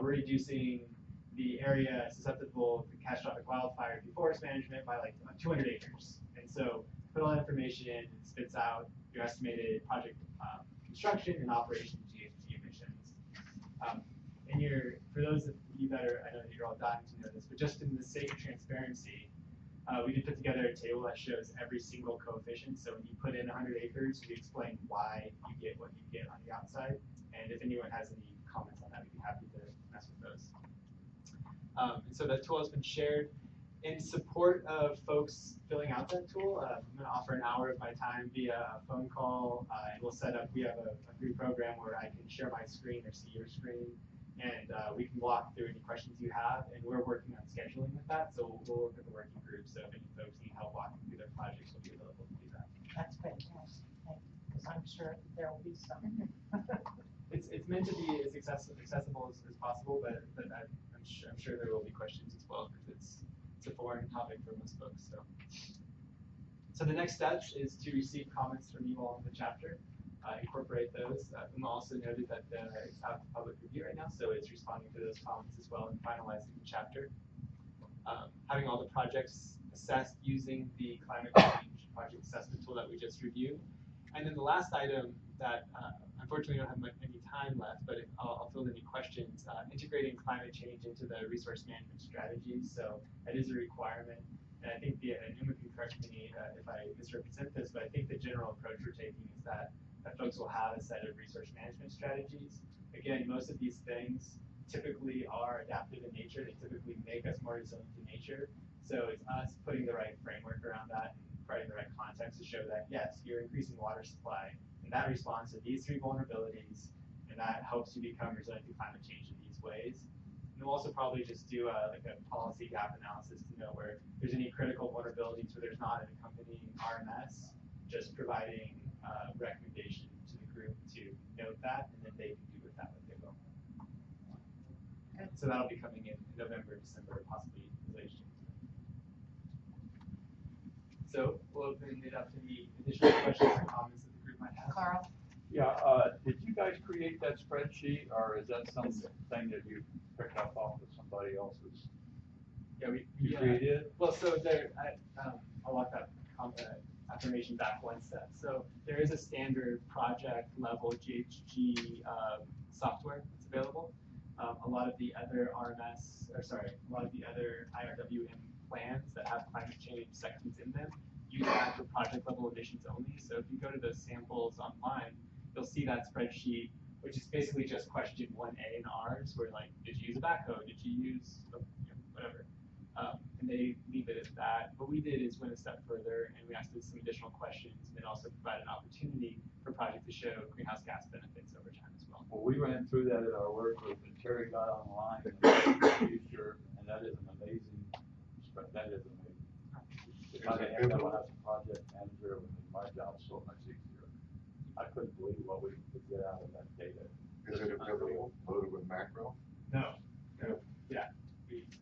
S8: We're reducing the area susceptible to catastrophic wildfire through forest management by like 200 acres. And so put all that information in, and spits out your estimated project construction and operation GHG emissions. And for those of you that are, I know that you're all dying to know this, but just in the sake of transparency, we did put together a table that shows every single coefficient. So when you put in 100 acres, we explain why you get what you get on the outside. And if anyone has any comments on that, we'd be happy to mess with those. And so that tool has been shared. In support of folks filling out that tool, I'm going to offer an hour of my time via a phone call, and we'll set up, we have a free program where I can share my screen or see your screen, And we can walk through any questions you have, and we're working on scheduling with that, so we'll work with the working group, so if any folks need help walking through their projects, we'll be available to do that.
S2: That's fantastic, thank you, because I'm sure there will be some.
S8: It's meant to be as accessible as possible, but I'm sure there will be questions as well, because it's a foreign topic for most folks, so. So the next step is to receive comments from you all in the chapter, incorporate those. Uma also noted that it's out to public review right now, so it's responding to those comments as well and finalizing the chapter. Having all the projects assessed using the climate change project assessment tool that we just reviewed. And then the last item that unfortunately we don't have any time left, but I'll field any questions, integrating climate change into the resource management strategies. So that is a requirement. And I think and Uma can correct me if I misrepresent this, but I think the general approach we're taking is that folks will have a set of resource management strategies. Again, most of these things typically are adaptive in nature. They typically make us more resilient to nature. So it's us putting the right framework around that and providing the right context to show that, yes, you're increasing water supply, and that responds to these 3 vulnerabilities, and that helps you become resilient to climate change in these ways. And we'll also probably just do like a policy gap analysis to know where there's any critical vulnerabilities where there's not an accompanying RMS, just providing recommendation to the group to note that, and then they can do with that what they will. So that'll be coming in November, December, possibly late June. So we'll open it up to any additional questions or comments that the group might have.
S2: Carl?
S12: Yeah, did you guys create that spreadsheet, or is that something that you picked up off of somebody else's?
S8: Yeah,
S12: You created it?
S8: Well, so there, I'll walk that affirmation back one step. So there is a standard project level GHG software that's available. A lot of the other a lot of the other IRWM plans that have climate change sections in them use that for project level emissions only. So if you go to those samples online, you'll see that spreadsheet, which is basically just question 1A and R's, where like, did you use a backhoe? Did you use whatever? And they leave it at that. What we did is went a step further, and we asked some additional questions, and then also provided an opportunity for project to show greenhouse gas benefits over time as well.
S12: Well, we ran through that at our work group, and Terry got online and sure, and that is an amazing, that is amazing. If I had that when I was a project manager, it would make my job so much easier. I couldn't believe what we could get out of that data.
S7: Is it available, loaded with macro?
S8: No. Yeah.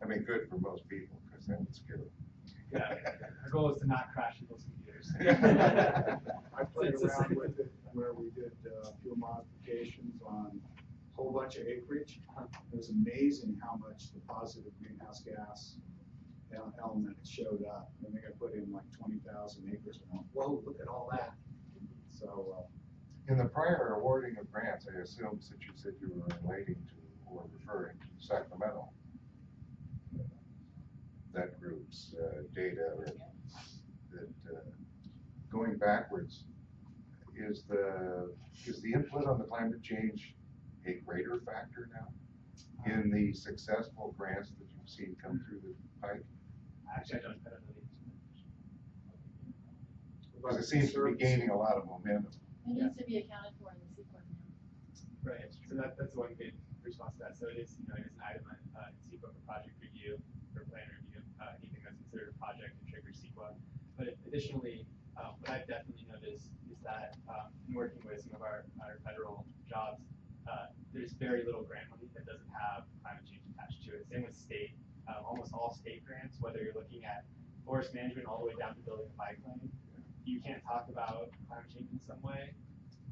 S7: I mean, good for most people, because that would scare them.
S8: Yeah, our goal is to not crash people's computers.
S11: I played around with it where we did fuel modifications on a whole bunch of acreage. It was amazing how much the positive greenhouse gas element showed up. I think I put in like 20,000 acres and went, whoa, look at all that. So.
S7: In the prior awarding of grants, I assume, since you said you were relating to or referring to Sacramento, that group's data, or that going backwards, is the input on the climate change a greater factor now in the successful grants that you've seen come through the pipe?
S8: Actually, I don't know.
S7: Because it seems to be gaining a lot of momentum.
S6: It needs to be accounted for in the CEQA now.
S8: Right, so that's one good response to that. So it is an item in CEQA for project review, for plan review, anything that's considered a project and triggers CEQA. But additionally, what I've definitely noticed is that in working with some of our federal jobs, there's very little grant money that doesn't have climate change attached to it. Same with state, almost all state grants, whether you're looking at forest management all the way down to building a bike lane, you can't talk about climate change in some way.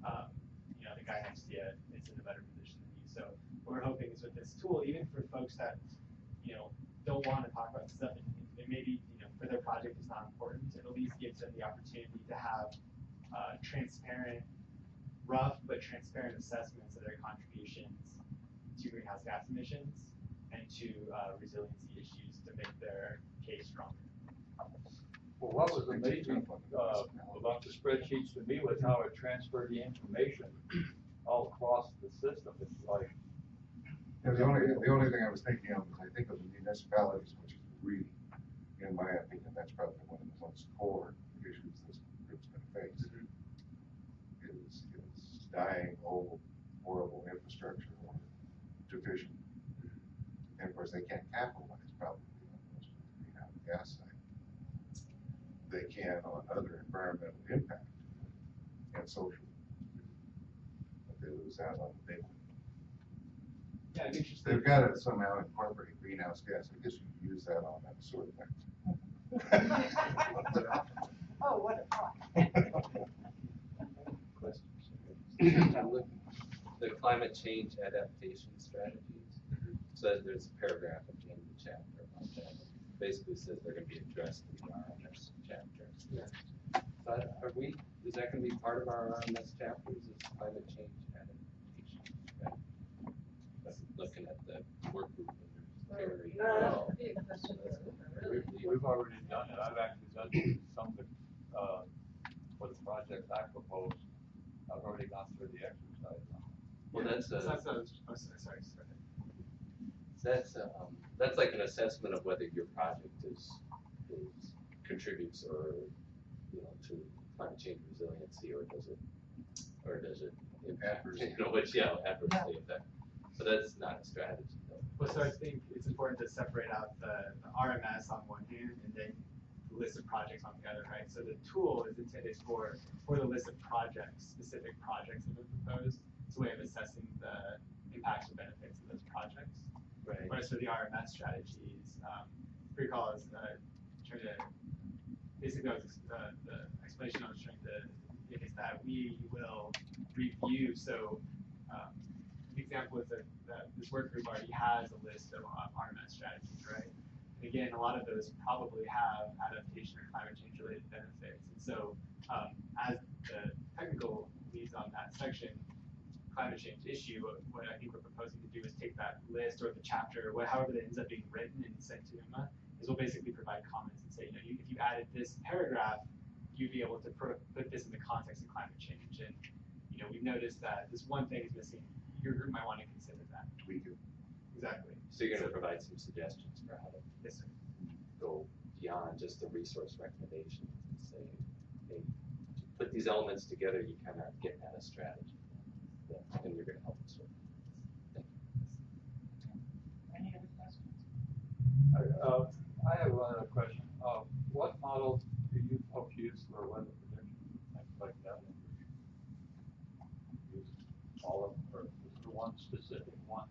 S8: The guy next to you is in a better position than you. So what we're hoping is with this tool, even for folks that don't want to talk about stuff, and maybe for their project it's not important, it at least gives them the opportunity to have transparent, rough but transparent assessments of their contributions to greenhouse gas emissions and to resiliency issues to make their case stronger.
S12: Well, what was amazing about the spreadsheets to me was how it transferred the information all across the system. It's like.
S7: Yeah, the only thing I was thinking of is I think of the municipalities, which is really, in my opinion, that's probably one of the most core issues this group's going to face. Is dying, old, horrible infrastructure or deficient gas side. They can on other environmental impact and social. But they lose out on the big one.
S8: Yeah, I'm interested.
S7: They've got to somehow incorporate greenhouse gas. I guess you could use that on that sort of thing.
S2: Oh, what a thought.
S13: Questions? The climate change adaptation strategies. So there's a paragraph at the end of the chapter about that. Basically says they're going to be addressed in the RMS chapter. But is that going to be part of our RMS chapters? Is climate change adaptation strategy? That's looking at the work group members.
S12: We've already done it. I've actually done some of the, for the project I proposed. I've already gone through the exercise.
S13: Well, that's like an assessment of whether your project is contributes or to climate change resiliency, or does it impact, adversely affect. So that's not a strategy though.
S8: Well, so I think it's important to separate out the RMS on one hand and then the list of projects on the other, right? So the tool is intended for the list of projects, specific projects that are proposed. It's a way of assessing the impacts or benefits of those projects.
S13: Right.
S8: Whereas for the RMS strategies, recall is trying to basically the explanation I was trying to give is that we will review. So the example is that this work group already has a list of RMS strategies, right? And again, a lot of those probably have adaptation or climate change related benefits. And so as the technical leads on that section, climate change issue, what I think we're proposing to do is take that list or the chapter, however that ends up being written and sent to IMA, is we'll basically provide comments and say, if you added this paragraph, you'd be able to put this in the context of climate change. And we've noticed that this one thing is missing. Your group might want to consider that.
S7: Tweak it.
S8: Exactly.
S13: So you're going to provide some suggestions for how to go beyond just the resource recommendations and say, hey, put these elements together, you kind of get at a strategy. And you're going to help us with it.
S2: Any other questions?
S12: I have one other question. What models do you folks use for weather prediction, things like that? Use all of them, or is there one specific one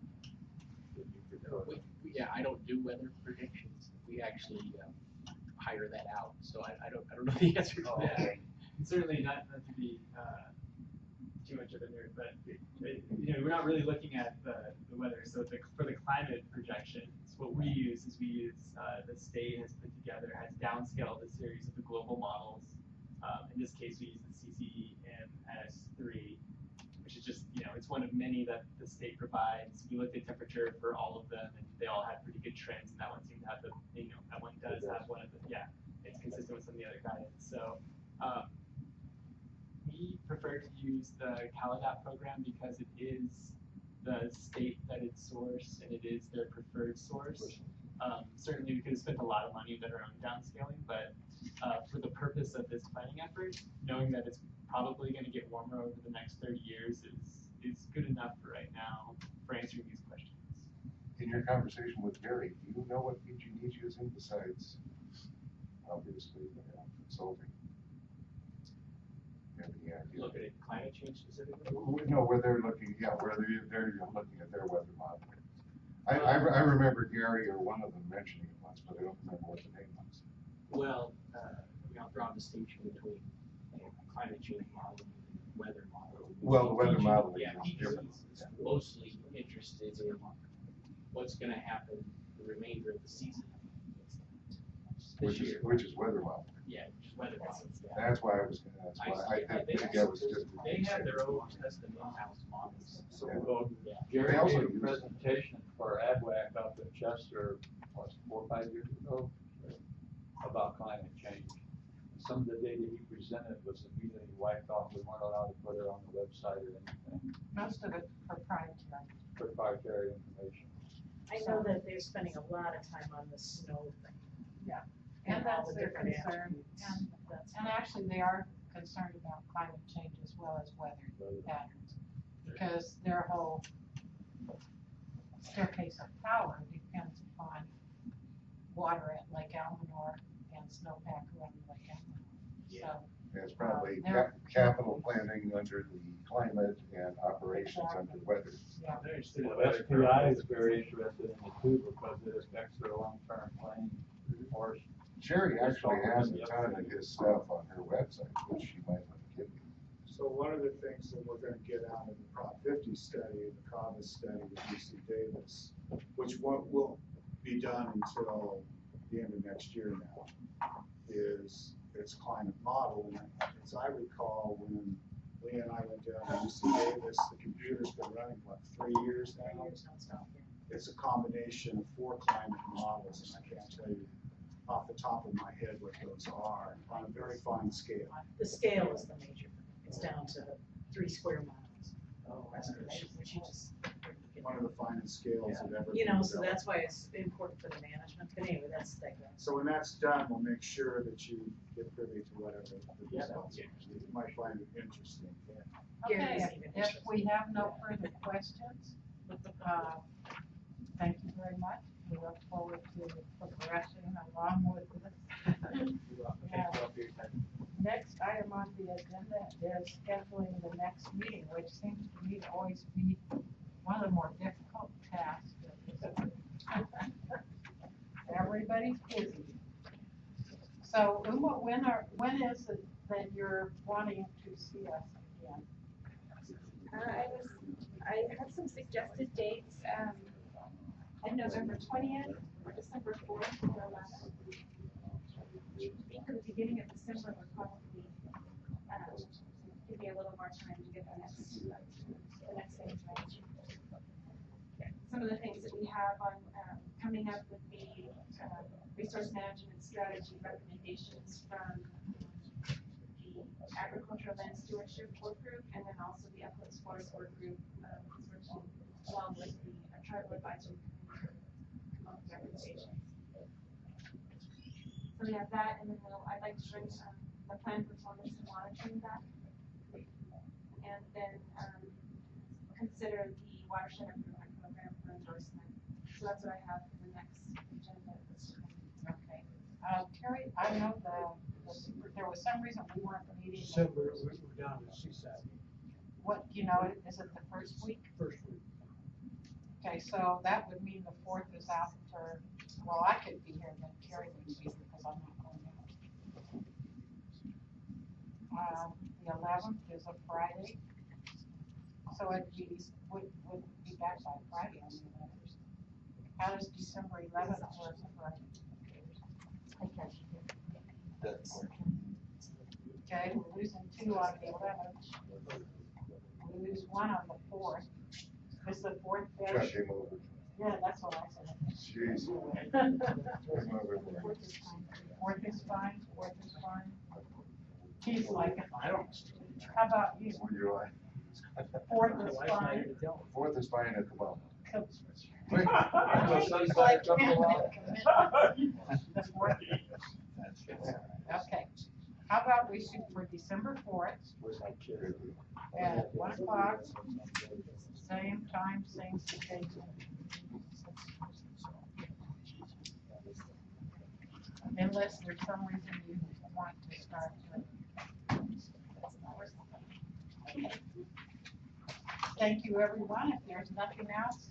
S12: that you prefer?
S9: Yeah, I don't do weather predictions. We actually hire that out, so I don't know the answer to that.
S8: Okay. And certainly not to be too much of a nerd, but we're not really looking at the weather. So for the climate projections, what we use is the state has put together, has downscaled a series of the global models. In this case, we use the CCMS3, which is just, it's one of many that the state provides. We looked at temperature for all of them, and they all had pretty good trends, and that one seemed to have that one does have one of the, it's consistent with some of the other guidance. So we prefer to use the CalAdapt program because it is the state-vetted source, and it is their preferred source. Certainly we could have spent a lot of money with our own downscaling, but for the purpose of this planning effort, knowing that it's probably going to get warmer over the next 30 years is good enough for right now for answering these questions.
S7: In your conversation with Gary, do you know what PG&E is using besides, obviously, consulting?
S9: Looking at climate change specifically?
S7: No, where they're looking, where they're looking at their weather model. I remember Gary or one of them mentioning it once, but I don't remember what the name was.
S9: Well, I'll draw a distinction between climate change modeling and weather modeling.
S7: Well, the weather modeling.
S9: Yeah, PG&E is mostly interested in what's going to happen the remainder of the season.
S7: Which is weather modeling.
S9: Yeah, which is weather modeling. Yeah.
S7: That's why I was going to ask. I think that was just.
S9: They have their own custom in-house models.
S12: So
S7: They
S12: Gary
S7: also
S12: gave a
S7: use-
S12: presentation for ADWAC up at Chester, 4 or 5 years ago, about climate change. Some of the data he presented was immediately wiped off. We weren't allowed to put it on the website or anything.
S2: Most of it
S12: Proprietary information.
S10: I know that they're spending a lot of time on the snow thing.
S2: Yeah.
S10: And
S2: And
S10: all
S2: that's
S10: the
S2: their
S10: different
S2: concern.
S10: attributes.
S2: And actually, they are concerned about climate change as well as weather patterns. Because their whole staircase of power depends upon water at Lake Almanor snowpack around the lake. So,
S7: It's probably
S2: They're-
S7: capital planning under the climate and operations under weather.
S2: yeah.
S12: Well, SPI is very interested in it too, because it affects their long-term planning or.
S7: Sherry actually has a ton of his stuff on her website, which she might want to give you.
S11: So one of the things that we're gonna get out of the Prop 50 study, the CAVA study with UC Davis, which will be done until the end of next year now, is its climate model. And as I recall, when Leah and I went down to UC Davis, the computer's been running, what, 3 years now? It's a combination of 4 climate models, and I can't tell you off the top of my head what those are, on a very fine scale.
S10: The scale is the major, it's down to 3 square miles. Which you just.
S11: One of the finest scales that ever.
S10: You
S11: been
S10: know, so
S11: developed.
S10: that's why it's important for the management, but anyway, that's that.
S11: So when that's done, we'll make sure that you get privy to whatever the results are. You might find it interesting.
S2: Okay, if we have no further questions, thank you very much. We look forward to progressing along with this. Next item on the agenda is scheduling the next meeting, which seems to me to always be one of the more difficult tasks. Everybody's busy. So, Uma, when is it that you're wanting to see us again?
S4: I had some suggested dates, on November 20th or December 4th or 11th. I think at the beginning of December would probably, give me a little more time to get the next things ready. Some of the things that we have on, coming up would be, resource management strategy recommendations from the agricultural land stewardship work group, and then also the Uplands Forest work group, working along with the tribal advisory committee recommendations. So we have that, and then I'd like to bring the plan performance and monitoring back, and then consider the watershed improvement program for endorsement. So that's what I have for the next agenda this time.
S2: Okay. Terry, I know there was some reason we weren't meeting.
S3: December, we're down to CSAT.
S2: What, you know, is it the first week?
S3: First week.
S2: Okay, so that would mean the 4th is after, well, I could be here, but Terry would be here because I'm not going out. The 11th is a Friday, so would be back by Friday on the 11th. How does December 11th work for us? Okay, we're losing 2 on the 11th. We lose 1 on the 4th. Is the 4th
S7: Chuck
S2: good?
S7: him over.
S2: Yeah, that's what I said.
S7: Jeez.
S2: 4th is fine, 4th is fine. He's like,
S3: I don't.
S2: how about you?
S7: You're like,
S2: 4th is fine.
S7: 4th is fine at the moment.
S2: He's like, can't make a commitment. The 4th. Okay, how about we shoot for December 4th at 1 o'clock, same time, same station. Unless there's some reason you want to start. Thank you, everyone. If there's nothing else,